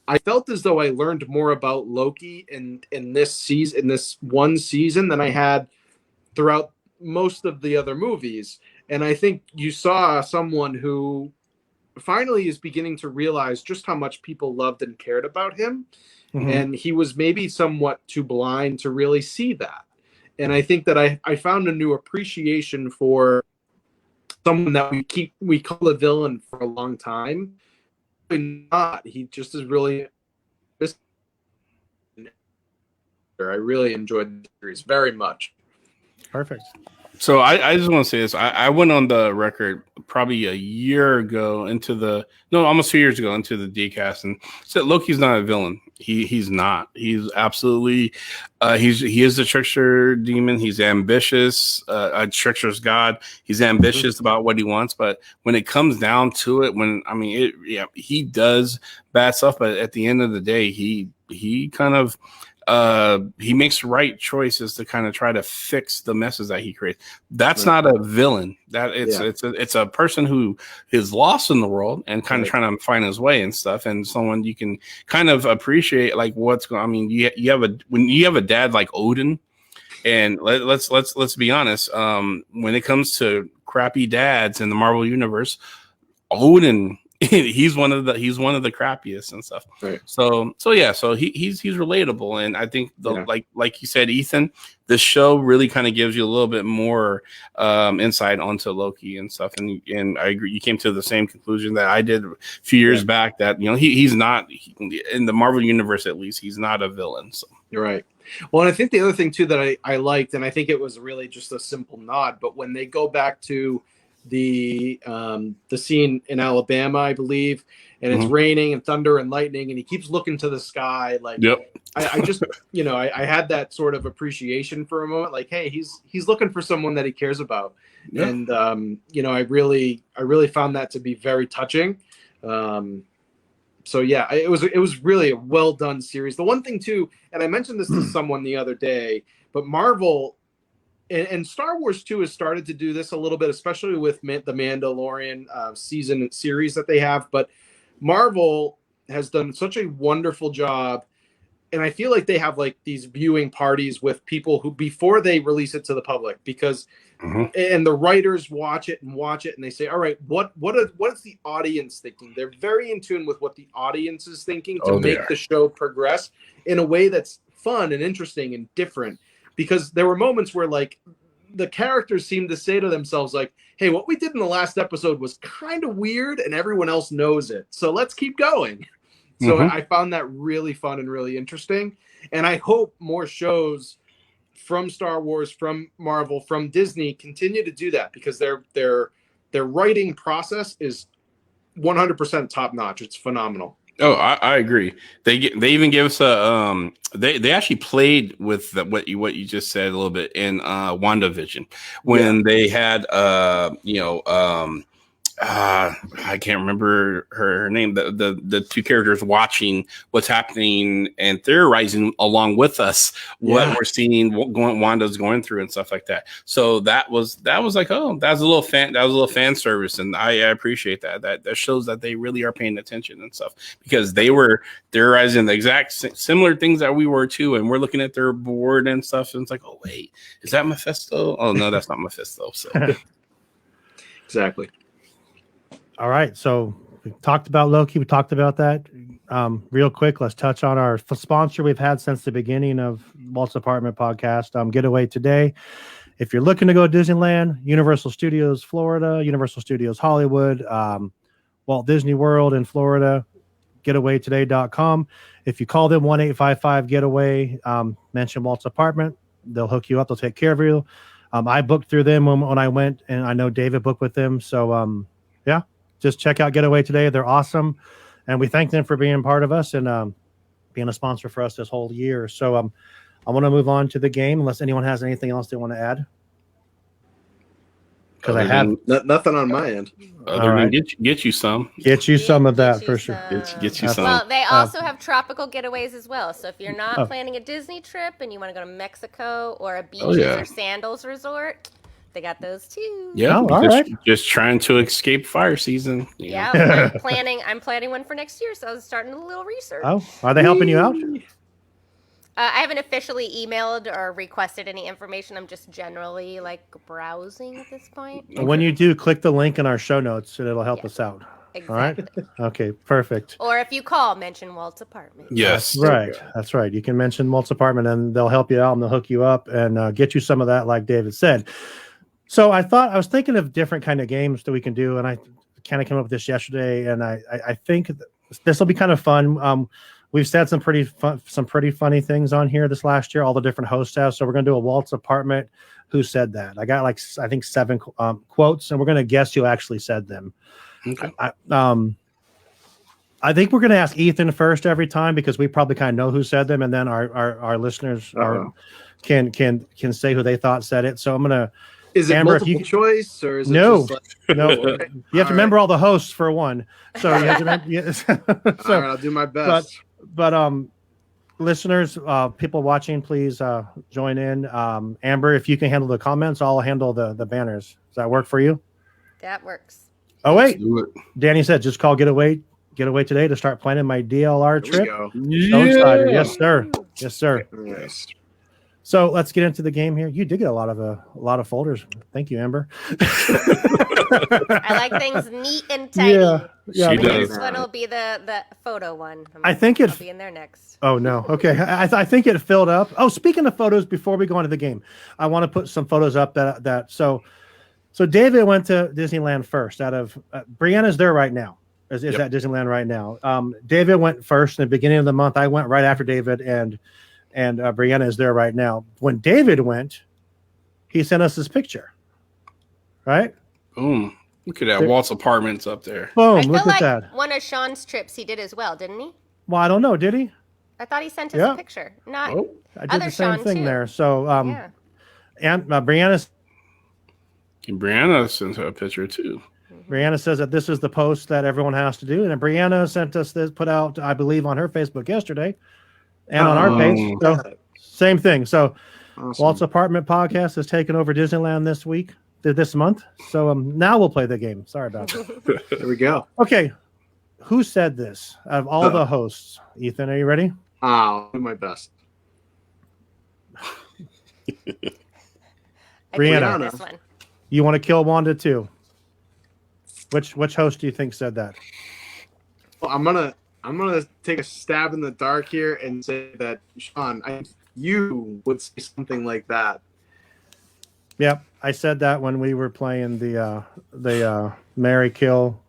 I felt as though I learned more about Loki in this season, in this one season, than I had throughout most of the other movies. And I think you saw someone who finally is beginning to realize just how much people loved and cared about him. Mm-hmm. And he was maybe somewhat too blind to really see that. And I think that I found a new appreciation for someone that we call a villain for a long time. Not, he just is really. I really enjoyed the series very much. Perfect. So I just want to say this. I went on the record probably a year ago almost 2 years ago into the DCast and said Loki's not a villain. He's not. He's absolutely he is a trickster demon. He's ambitious, a trickster's god. He's ambitious about what he wants, but when it comes down to it, he does bad stuff, but at the end of the day, he kind of he makes right choices to kind of try to fix the messes that he creates. That's not a villain. That it's a person who is lost in the world and kind of trying to find his way and stuff. And someone you can kind of appreciate like what's going. I mean, when you have a dad like Odin, and let's be honest. When it comes to crappy dads in the Marvel universe, Odin. he's one of the crappiest and stuff. Right. So he's relatable, and I think like you said, Ethan, the show really kind of gives you a little bit more insight onto Loki and stuff. And I agree, you came to the same conclusion that I did a few years back, that he's not in the Marvel universe, at least he's not a villain. So you're right. Well, and I think the other thing too that I liked, and I think it was really just a simple nod, but when they go back to the scene in Alabama, I believe, and it's raining and thunder and lightning, and he keeps looking to the sky. Like, I just, I had that sort of appreciation for a moment. Like, hey, he's looking for someone that he cares about, and I really found that to be very touching. So yeah, it was really a well done series. The one thing too, and I mentioned this to someone the other day, but Marvel. And Star Wars 2 has started to do this a little bit, especially with the Mandalorian season and series that they have. But Marvel has done such a wonderful job. And I feel like they have like these viewing parties with people who, before they release it to the public, because and the writers watch it and they say, all right, what is the audience thinking? They're very in tune with what the audience is thinking to make the show progress in a way that's fun and interesting and different. Because there were moments where like the characters seemed to say to themselves like, hey, what we did in the last episode was kind of weird and everyone else knows it. So let's keep going. So I found that really fun and really interesting. And I hope more shows from Star Wars, from Marvel, from Disney continue to do that, because their writing process is 100% top notch. It's phenomenal. Oh, I agree. They even give us a they actually played with what you just said a little bit in WandaVision when they had I can't remember her name. The two characters watching what's happening and theorizing along with us what we're seeing, what Wanda's going through and stuff like that. So that was like, oh, that was a little fan service, and I appreciate that. That shows that they really are paying attention and stuff, because they were theorizing the exact similar things that we were too, and we're looking at their board and stuff, and it's like, oh wait, is that Mephisto? Oh no, that's not Mephisto. So exactly. All right, so we talked about Loki. We talked about that. Real quick, let's touch on our sponsor we've had since the beginning of Walt's Apartment Podcast, Getaway Today. If you're looking to go to Disneyland, Universal Studios Florida, Universal Studios Hollywood, Walt Disney World in Florida, getawaytoday.com. If you call them 1-855-GETAWAY, mention Walt's Apartment, they'll hook you up. They'll take care of you. I booked through them when I went, and I know David booked with them. So, just check out Getaway Today. They're awesome. And we thank them for being part of us and being a sponsor for us this whole year. So I want to move on to the game, unless anyone has anything else they want to add. Because I have nothing on my end. Other than get you some. Get you some of that for sure. Get you some. Well, they also have tropical getaways as well. So if you're not planning a Disney trip and you want to go to Mexico or a beaches or sandals resort, they got those too. Yeah, just trying to escape fire season. Yeah, I'm planning one for next year, so I was starting a little research. Oh, are they helping you out? I haven't officially emailed or requested any information. I'm just generally like browsing at this point. When you do, click the link in our show notes, and it'll help us out. Exactly. All right. Okay. Perfect. Or if you call, mention Walt's Apartment. Yes. That's right. You can mention Walt's Apartment, and they'll help you out, and they'll hook you up and get you some of that, like David said. So I was thinking of different kind of games that we can do, and I kind of came up with this yesterday, and I think this will be kind of fun. we've said some pretty funny things on here this last year. All the different hosts have. So we're gonna do a Walt's apartment. Who said that? I got like I think 7 quotes, and we're gonna guess who actually said them. Okay. I think we're gonna ask Ethan first every time because we probably kind of know who said them, and then our listeners can say who they thought said it. So I'm gonna. Is it Amber, multiple choice or is it no, just like... no? You have to remember all the hosts for one. So you have to remember. All right, I'll do my best. But listeners, people watching, please join in. Amber, if you can handle the comments, I'll handle the banners. Does that work for you? That works. Oh wait, Do it. Danny said just call getaway today to start planning my DLR Here we trip. go. So excited. Yes, sir. Yes, sir. Yes. So let's get into the game here. You did get a lot of folders. Thank you, Amber. I like things neat and tidy. Yeah. She The does. next one will be the photo one. I think I'll it. be in there next. Oh no. Okay. I think it filled up. Oh, speaking of photos, before we go into the game, I want to put some photos up that so David went to Disneyland first. Out of Brianna's there right now. Is at Disneyland right now. David went first in the beginning of the month. I went right after David, and Brianna is there right now. When David went, he sent us his picture. Right? Boom. Look at that. Walt's Apartments up there. Boom! I feel Look like at that. one of Sean's trips he did as well, didn't he? Well, I don't know. Did he? I thought he sent us Yeah. a picture. Not Oh, I did Other the same Sean, thing too. there. So, yeah. and Brianna and Brianna sent her a picture too. Brianna says that this is the post that everyone has to do, and Brianna sent us this, put out, I believe, on her Facebook yesterday, and on our page. So, same thing. So, Awesome. Walt's Apartment Podcast has taken over Disneyland this month. So, now we'll play the game. Sorry about that. There we go. Okay, who said this out of all the hosts? Ethan, are you ready? I'll do my best. I Brianna. think this one. You want to kill Wanda too? Which host do you think said that? Well, I'm gonna take a stab in the dark here and say that Sean, you would say something like that. Yep, I said that when we were playing the Mary Kill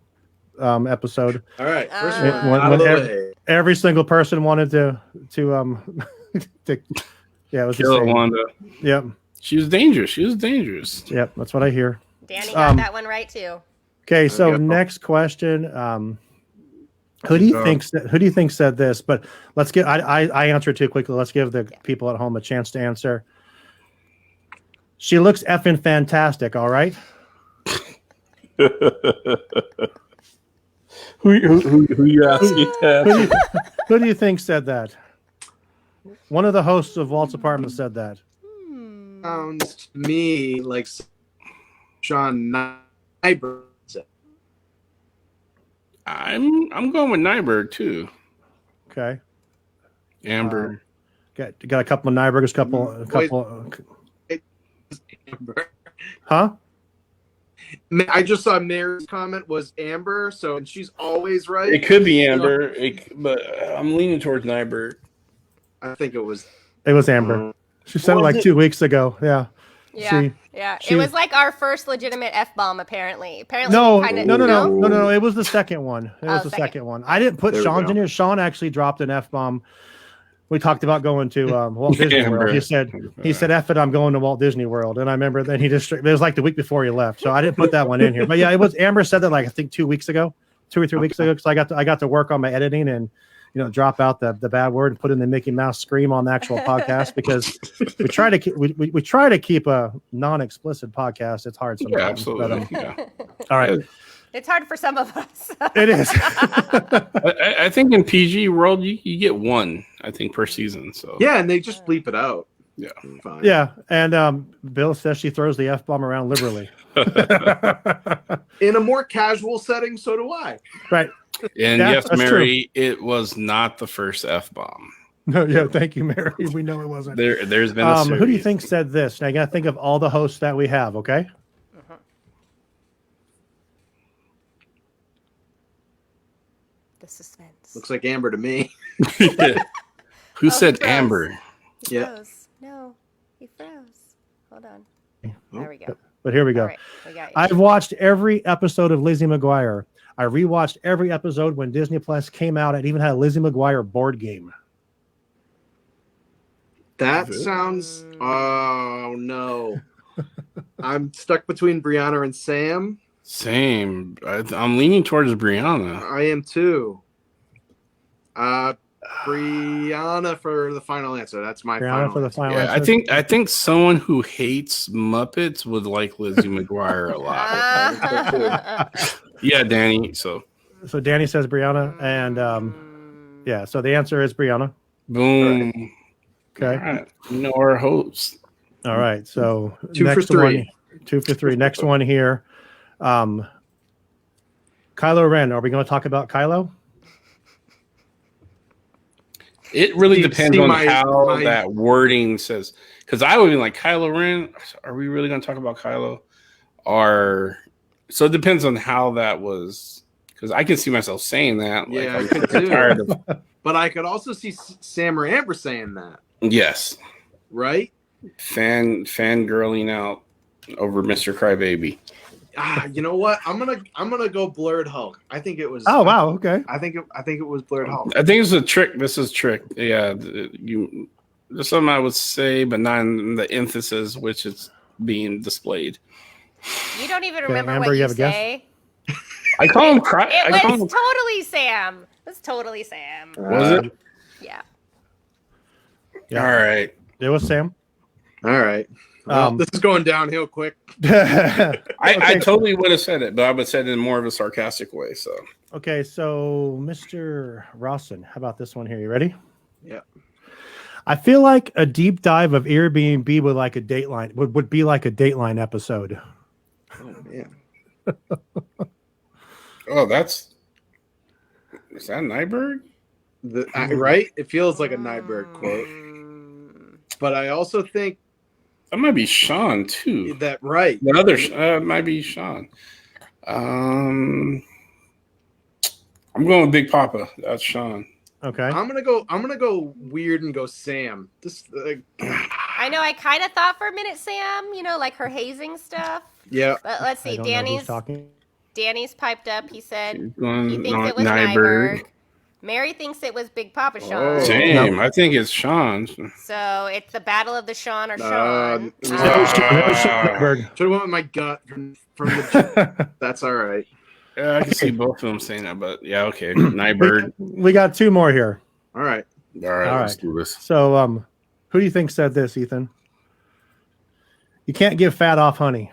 episode. All right, first When- one when out of the every- way. Every single person wanted to yeah, it was the Kill same. Wanda. Yep, She was dangerous. She was dangerous. yep, that's what I hear. Danny got Um, that one right too. Okay, so Okay. next question. Who do you think said this? But let's get I answered too quickly. Let's give the people at home a chance to answer. She looks effing fantastic, all right? Who you asking that? Who do you think said that? One of the hosts of Walt's Apartment said that. Sounds to me like Sean Nyberg. I'm going with Nyberg too. Okay. Amber. Got a couple of Nybergs, huh? I just saw Mary's comment was Amber, so and she's always right. It could be Amber, but I'm leaning towards Nyberg. I think it was. It was Amber. She said it like 2 weeks ago. Yeah. Yeah, she- it was like our first legitimate F-bomb. Apparently, No, we kinda, no. It was the second one. It was the second. second one. I didn't put There we Sean's go. in here. Sean actually dropped an F bomb. We talked about going to Walt Disney Amber. World. He said, "F it, I'm going to Walt Disney World." And I remember then it was like the week before he left, so I didn't put that one in here. But yeah, it was Amber said that like I think 2 weeks ago, 2 or 3 weeks ago, because I got to work on my editing and drop out the bad word and put in the Mickey Mouse scream on the actual podcast because we try to keep a non-explicit podcast. It's hard sometimes. Yeah, absolutely. But, Yeah. all right, It's hard for some of us. it is. I think in PG world you get one, I think, per season. So Yeah, and they just bleep it out. Yeah. Fine. Yeah, and Bill says she throws the F bomb around liberally. In a more casual setting, so do I. Right. And Yeah, yes, that's Mary, it was not the first F bomb. No, yeah, thank you, Mary. We know it wasn't. There's been a Who do you series. think said this? Now you got to think of all the hosts that we have. Okay. The suspense. Looks like Amber to me. Who Oh, said he froze. Amber? He Yeah. froze. No, he froze. Hold on. There we go. But here we go. All right, we got you. I've watched every episode of Lizzie McGuire. I rewatched every episode when Disney Plus came out. It even had a Lizzie McGuire board game. That sounds. Oh no. I'm stuck between Brianna and Sam. Same. I'm leaning towards Brianna. I am too. Brianna for the final answer. That's my Brianna final for the answer. final Yeah, answer. I think someone who hates Muppets would like Lizzie McGuire a lot. Yeah, Danny. So So Danny says Brianna, and yeah. So the answer is Brianna. boom. Okay. All right. You know our host. All right. So 2 for next 3. one, 2 for 3. Next one here. Kylo Ren. Are we going to talk about Kylo? It really See- depends see on my- how my- that wording says. Because I would be like, Kylo Ren, are we really going to talk about Kylo? So it depends on how that was. Because I can see myself saying that. Like, Yeah, I I'm could sick and too. tired of. But I could also see Sam or Amber saying that, Yes. right? Fangirling out over Mr. Crybaby. You know what? I'm gonna go Blurred Hulk. I think it was. Oh wow. Okay. I think it was Blurred Hulk. I think it's a trick. This is trick. Yeah. There's something I would say, but not in the emphasis which is being displayed. You don't even Okay, remember Amber, what you you have a guess? say. I call him Cry. It I call was him. totally Sam. It was totally Sam. Was it? Yeah. Yeah. All right. It was Sam. All right. Well, Um, this is going downhill quick. I totally would have said it, but I would have said it in more of a sarcastic way. So Okay, so Mr. Rawson, how about this one here? You ready? Yeah. I feel like a deep dive of Airbnb would like a Dateline would be like a Dateline episode. Oh man. is that Nyberg? Right? It feels like a Nyberg quote. But I also think That might be Sean too. that right. The other might be Sean. I'm going with Big Papa. That's Sean. Okay. I'm gonna go weird and go Sam. This I know I kind of thought for a minute, Sam, like her hazing stuff. yeah. But let's I see. don't know who's talking. Danny's piped up. He said He's going he thinks it was Nyberg. Nyberg. Mary thinks it was Big Papa Sean. Oh. Damn, I think it's Sean. So it's the battle of the Sean or Uh, Sean. That was Nyberg. Should have went with my gut from the. That's all right. Yeah, I can see both of them saying that, but yeah, okay. Nyberg. We got two more here. All right. All right, All let's right. do this. So, who do you think said this, Ethan? You can't give fat off honey.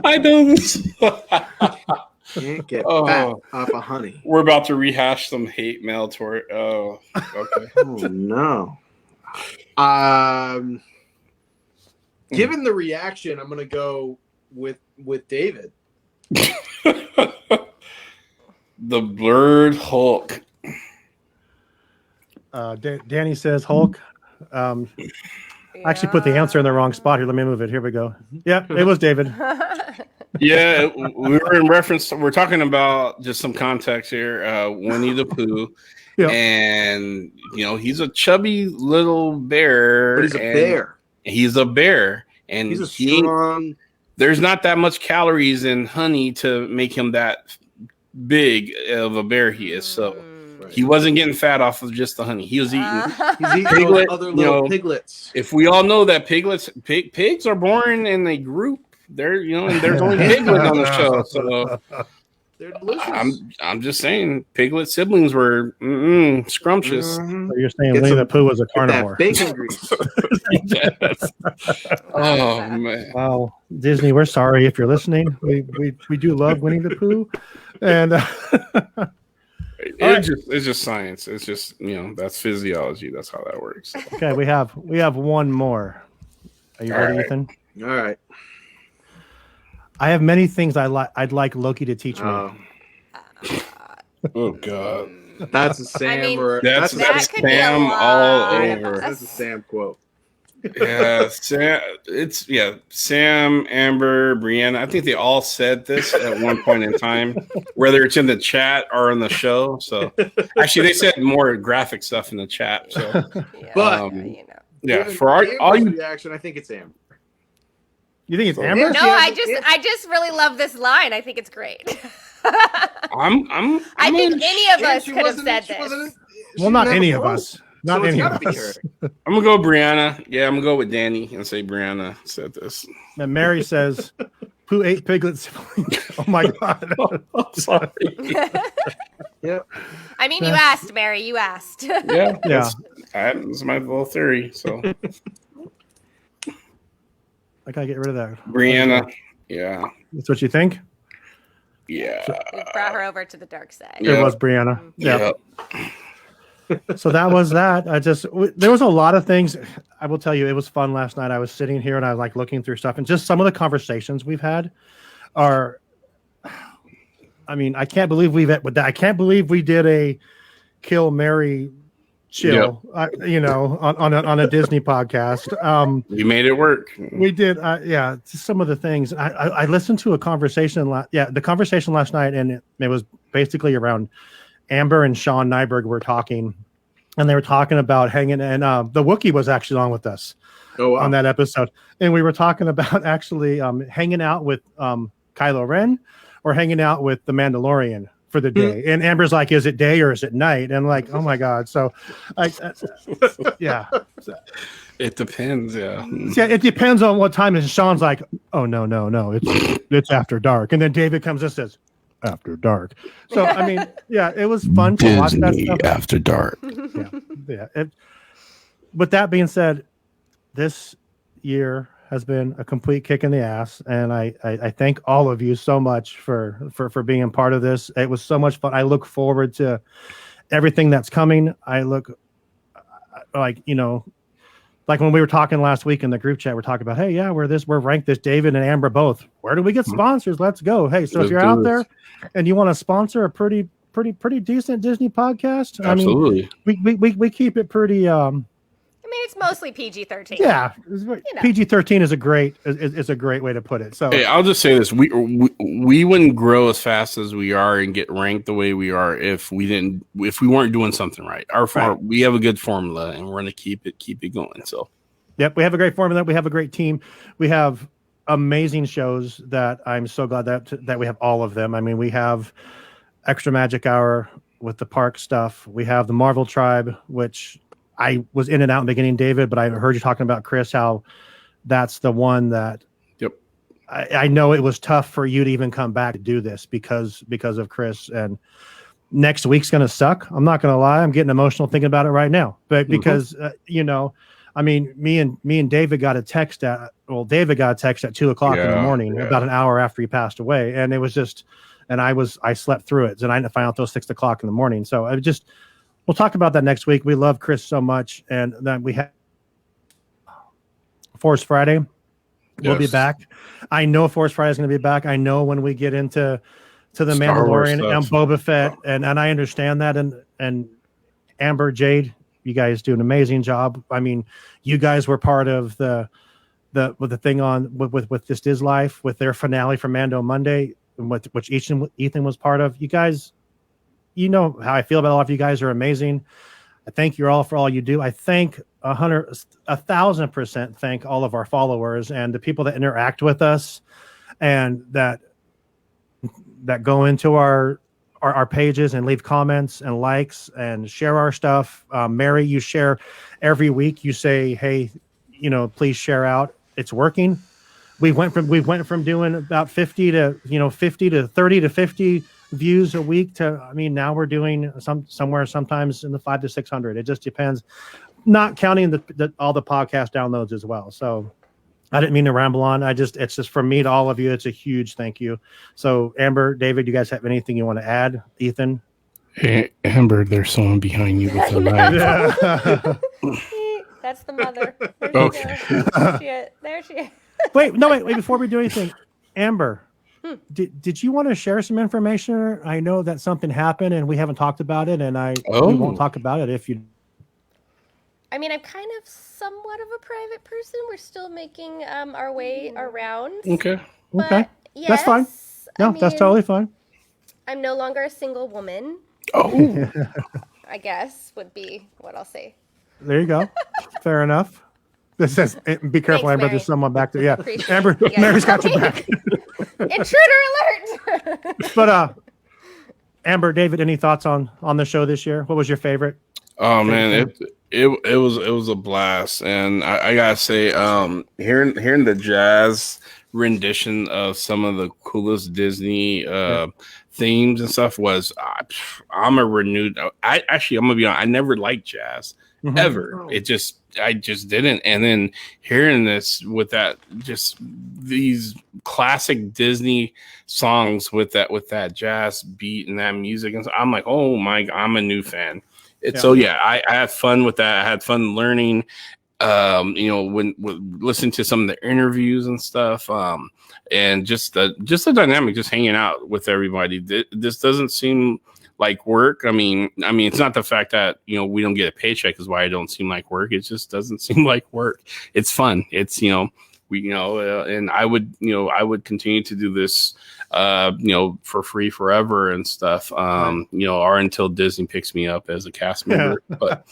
I know this. Can't get Oh. fat off of honey. We're about to rehash some hate mail toward. Oh, okay. Oh no. Given the reaction, I'm gonna go with David. The Blurred Hulk. Danny says Hulk. I actually put the answer in the wrong spot here. Let me move it. Here we go. Yeah, it was David. Yeah, we were in reference. We're talking about just some context here. Winnie the Pooh, Yeah. and he's a chubby little bear. But he's a and bear. He's a bear, and He's a he- strong. there's not that much calories in honey to make him that big of a bear he is. So he wasn't getting fat off of just the honey. He was eating. He's eating Piglet, those other you little know, piglets. If we all know that pigs are born in a group, and there's only piglets on the show. So They're delicious. I'm just saying, piglet siblings were scrumptious. Mhm. So you're saying Get Winnie some- the Pooh was a Get carnivore. that bacon grease. Yes. Oh man. Wow, Disney, we're sorry if you're listening. We do love Winnie the Pooh, and It's just science. It's just that's physiology. That's how that works. okay, we have one more. Are you All ready, right. Ethan? All right. I have many things I'd like Loki to teach me. Oh god. That's a Sam mean, or That's That could be a Sam lot. all Sam. over. That's a Sam quote. Yeah, Sam, Amber, Brianna. I think they all said this at one point in time, whether it's in the chat or in the show. So actually, they said more graphic stuff in the chat. So But- yeah, for all Amber's you reaction, I think it's Amber. You think it's So- Amber? No, I just really love this line. I think it's great. I think any of us could have said this. Well, not any of us. Not So it's any of gotta be us. her. I'm gonna go Brianna. Yeah, I'm gonna go with Danny and say Brianna said this. And Mary says, "Who ate Piglet's siblings?" Oh my god! Sorry. I mean, you asked, Mary. You asked. Yeah, Yeah. that's my little theory. So I gotta get rid of that. Brianna. Yeah. That's what you think? Yeah. We brought her over to the dark side. It was Brianna. Yeah. Yeah. So that was that. There was a lot of things. I will tell you, it was fun last night. I was sitting here and I was like looking through stuff, and just some of the conversations we've had are. I mean, I can't believe I can't believe we did a kill, Mary, chill. On a Disney podcast. We made it work. We did. Yeah, just some of the things. I listened to a conversation. The conversation last night, and it was basically around. Amber and Sean Nyberg were talking, and they were talking about hanging, and the Wookiee was actually on with us on that episode, and we were talking about actually hanging out with Kylo Ren or hanging out with the Mandalorian for the day. And Amber's like, "Is it day or is it night?" And I'm like, "Oh my god!" So, yeah, It depends. Yeah. it depends on what time. And Sean's like, "Oh no, it's after dark." And then David comes and says, "After dark." So I mean, yeah, it was fun to watch that stuff. After dark. Yeah. With that being said, this year has been a complete kick in the ass, and I thank all of you so much for being a part of this. It was so much fun. I look forward to everything that's coming. I look like when we were talking last week in the group chat, we're talking about, hey, yeah, we're ranked this, David and Amber both. Where do we get sponsors? Let's go. Hey, so if you're out there and you want to sponsor a pretty decent Disney podcast, Absolutely. I mean, we keep it pretty. I mean, it's mostly PG-13. Yeah, PG-13 is a great way to put it. So Hey, I'll just say this: we wouldn't grow as fast as we are and get ranked the way we are if we weren't doing something right. We have a good formula, and we're going to keep it going. So, yep, we have a great formula. We have a great team. We have amazing shows that I'm so glad that we have all of them. I mean, we have Extra Magic Hour with the park stuff. We have the Marvel Tribe, which I was in and out in the beginning, David, but I heard you talking about Chris, how that's the one that I know it was tough for you to even come back to do this because of Chris, and next week's going to suck. I'm not going to lie. I'm getting emotional thinking about it right now, but because, I mean, me and David got a text at 2:00 in the morning, about an hour after he passed away. And it was just, and I slept through it, and I didn't find out till 6:00 in the morning. So we'll talk about that next week. We love Chris so much. And then we have Force Friday. We'll be back. I know Force Friday is going to be back. I know when we get into the Mandalorian and Boba Fett, and I understand that. And Amber, Jade, you guys do an amazing job. I mean, you guys were part of the thing on with This Is Life, with their finale for Mando Monday, which Ethan was part of. You guys, you know how I feel about all of you guys are amazing. I thank you all for all you do. I thank 1,000% thank all of our followers and the people that interact with us and that go into our pages and leave comments and likes and share our stuff. Mary, you share every week. You say, hey, please share out. It's working. We went from doing about 50 to 30 to 50 views a week to, I mean, now we're doing somewhere sometimes in the 500 to 600. It just depends, not counting all the podcast downloads as well. So I didn't mean to ramble on. It's just from me to all of you. It's a huge thank you. So Amber, David, you guys have anything you want to add? Ethan? Hey, Amber, there's someone behind you with a knife. That's the mother. There she is. Wait, before we do anything, Amber, did you want to share some information? I know that something happened and we haven't talked about it, and we won't talk about it if you. I mean, I'm kind of somewhat of a private person. We're still making our way around. Okay. Okay. Yes, that's fine. No, that's totally fine. I'm no longer a single woman. Oh. I guess would be what I'll say. There you go. Fair enough. This says, be careful, Thanks, Amber. Mary. There's someone back there. Yeah. Appreciate Amber, it. Yeah. Mary's got your back. Intruder alert. But Amber, David, any thoughts on the show this year? What was your favorite? Oh man, it was a blast, and I gotta say, hearing the jazz rendition of some of the coolest Disney themes and stuff was I'm gonna be honest, I never liked jazz ever. I just didn't. And then hearing this with that, just these classic Disney songs with that jazz beat and that music, and so I'm like, oh my God, I'm a new fan. So I had fun with that. I had fun learning. When listening to some of the interviews and stuff, and just the dynamic, just hanging out with everybody. This doesn't seem like work. I mean, it's not the fact that we don't get a paycheck is why it don't seem like work. It just doesn't seem like work. It's fun. It's and I would continue to do this for free forever and stuff, or until Disney picks me up as a cast member. But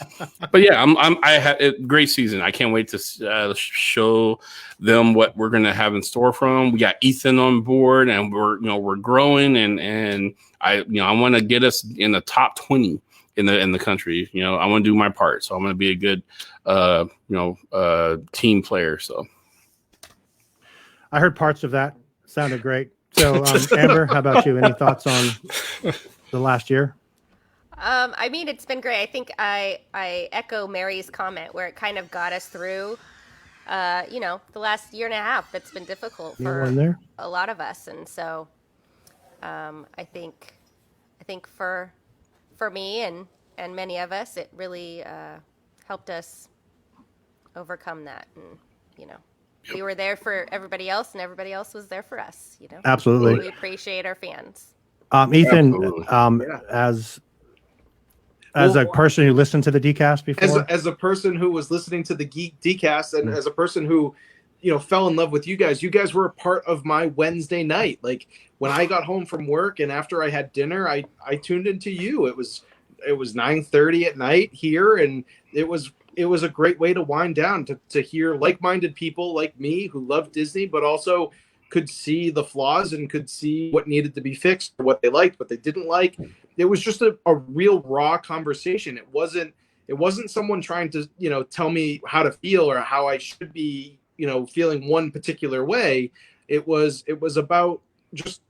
yeah, I had a great season. I can't wait to show them what we're gonna have in store from them. We got Ethan on board, and we're growing, and I want to get us in the top 20 in the country. I want to do my part, so I'm going to be a good team player. So I heard parts of that. Sounded great. So Amber, how about you? Any thoughts on the last year? I mean, it's been great. I think I echo Mary's comment where it kind of got us through the last year and a half. That's been difficult for a lot of us, and so I think for me and many of us, it really helped us overcome that, and we were there for everybody else, and everybody else was there for us. Absolutely. We appreciate our fans. Ethan, as a person who listened to the DCast before, as a person who was listening to the DCast, and as a person who fell in love with you guys were a part of my Wednesday night. Like when I got home from work and after I had dinner, I tuned into you. It was 9:30 at night here, and it was a great way to wind down, to hear like-minded people like me who love Disney, but also could see the flaws and could see what needed to be fixed, what they liked, what they didn't like. It was just a real raw conversation. It wasn't someone trying to, tell me how to feel or how I should be, feeling one particular way. It was about just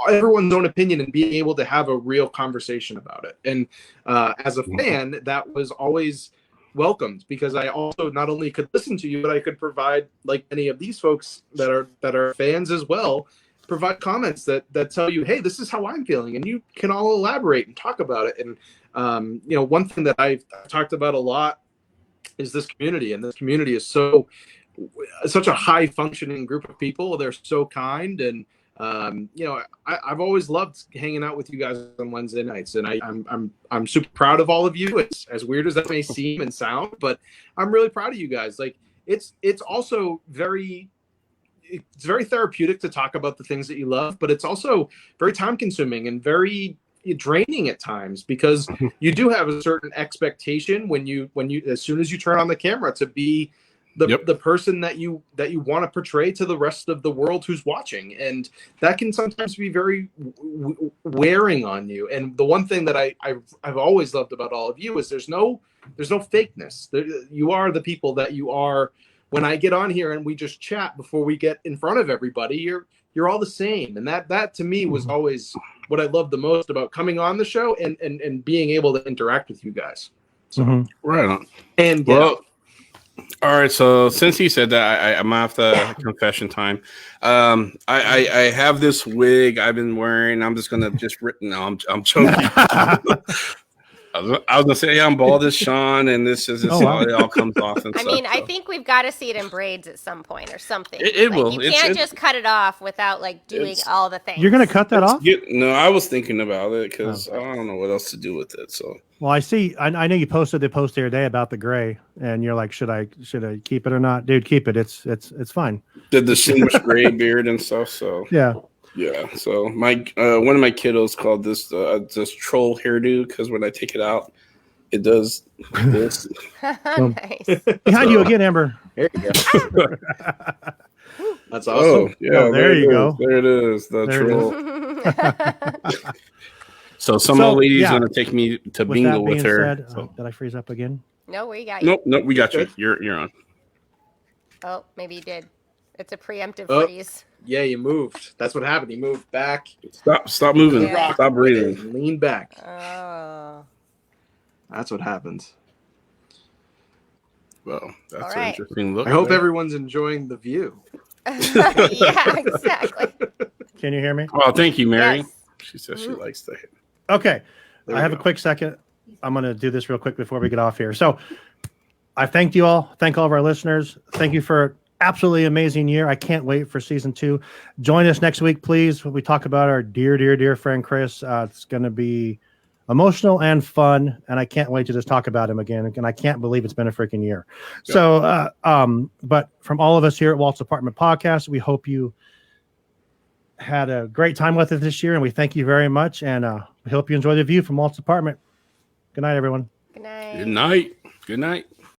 everyone's own opinion and being able to have a real conversation about it. And as a fan, that was always welcomed, because I also not only could listen to you, but I could provide, like many of these folks that are fans as well, provide comments that tell you, hey, this is how I'm feeling, and you can all elaborate and talk about it. And one thing that I've talked about a lot is this community, and this community is such a high functioning group of people. They're so kind, and I've always loved hanging out with you guys on Wednesday nights, and I'm super proud of all of you. It's as weird as that may seem and sound, but I'm really proud of you guys. Like it's also very therapeutic to talk about the things that you love, but it's also very time consuming and very draining at times, because you do have a certain expectation when you as soon as you turn on the camera to be the person that you want to portray to the rest of the world who's watching, and that can sometimes be very wearing on you. And the one thing that I've always loved about all of you is there's no fakeness. You are the people that you are. When I get on here and we just chat before we get in front of everybody, you're all the same, and that to me was always what I loved the most about coming on the show and being able to interact with you guys. So right on. And all right, so since he said that, I'm off the confession time. I have this wig I've been wearing. I'm just gonna I'm joking. I was gonna say, I'm bald as Sean, and this is it all comes off. And I think we've got to see it in braids at some point or something. It will. You can't just cut it off without doing all the things. You're gonna cut that off? No, I was thinking about it because I don't know what else to do with it. So. Well, I know you posted the post the other day about the gray, and you're like, should I keep it or not? Dude, keep it. It's fine. The distinguished gray beard and stuff. So yeah. So my one of my kiddos called this troll hairdo, because when I take it out, it does this. Nice. Behind you again, Amber. There you go. That's awesome. Oh, yeah. Oh, there you it go. is. There it is. The There it troll. So some So, old lady's yeah. going to take me to With bingo that being with her. said, So. did I freeze up again? No, we got you. Nope, we got you. Good. You're on. Oh, maybe you did. It's a preemptive Oh. freeze. Yeah, you moved. That's what happened. You moved back. Stop moving. Yeah. Stop breathing. And lean back. Oh. That's what happens. Well, that's All an right. interesting look. I hope there. everyone's enjoying the view. Yeah, exactly. Can you hear me? Oh, thank you, Mary. Yes. She says she likes to hit. Okay. There I we have a go. quick second. I'm going to do this real quick before we get off here. So I thank you all. Thank all of our listeners. Thank you for an absolutely amazing year. I can't wait for season 2. Join us next week, please, when we talk about our dear friend Chris. It's going to be emotional and fun, and I can't wait to just talk about him again. And I can't believe it's been a freaking year. Yeah. So, but from all of us here at Walt's Apartment Podcast, we hope you had a great time with us this year, and we thank you very much. And we hope you enjoy the view from Walt's Apartment. Good night, everyone. Good night. Good night. Good night.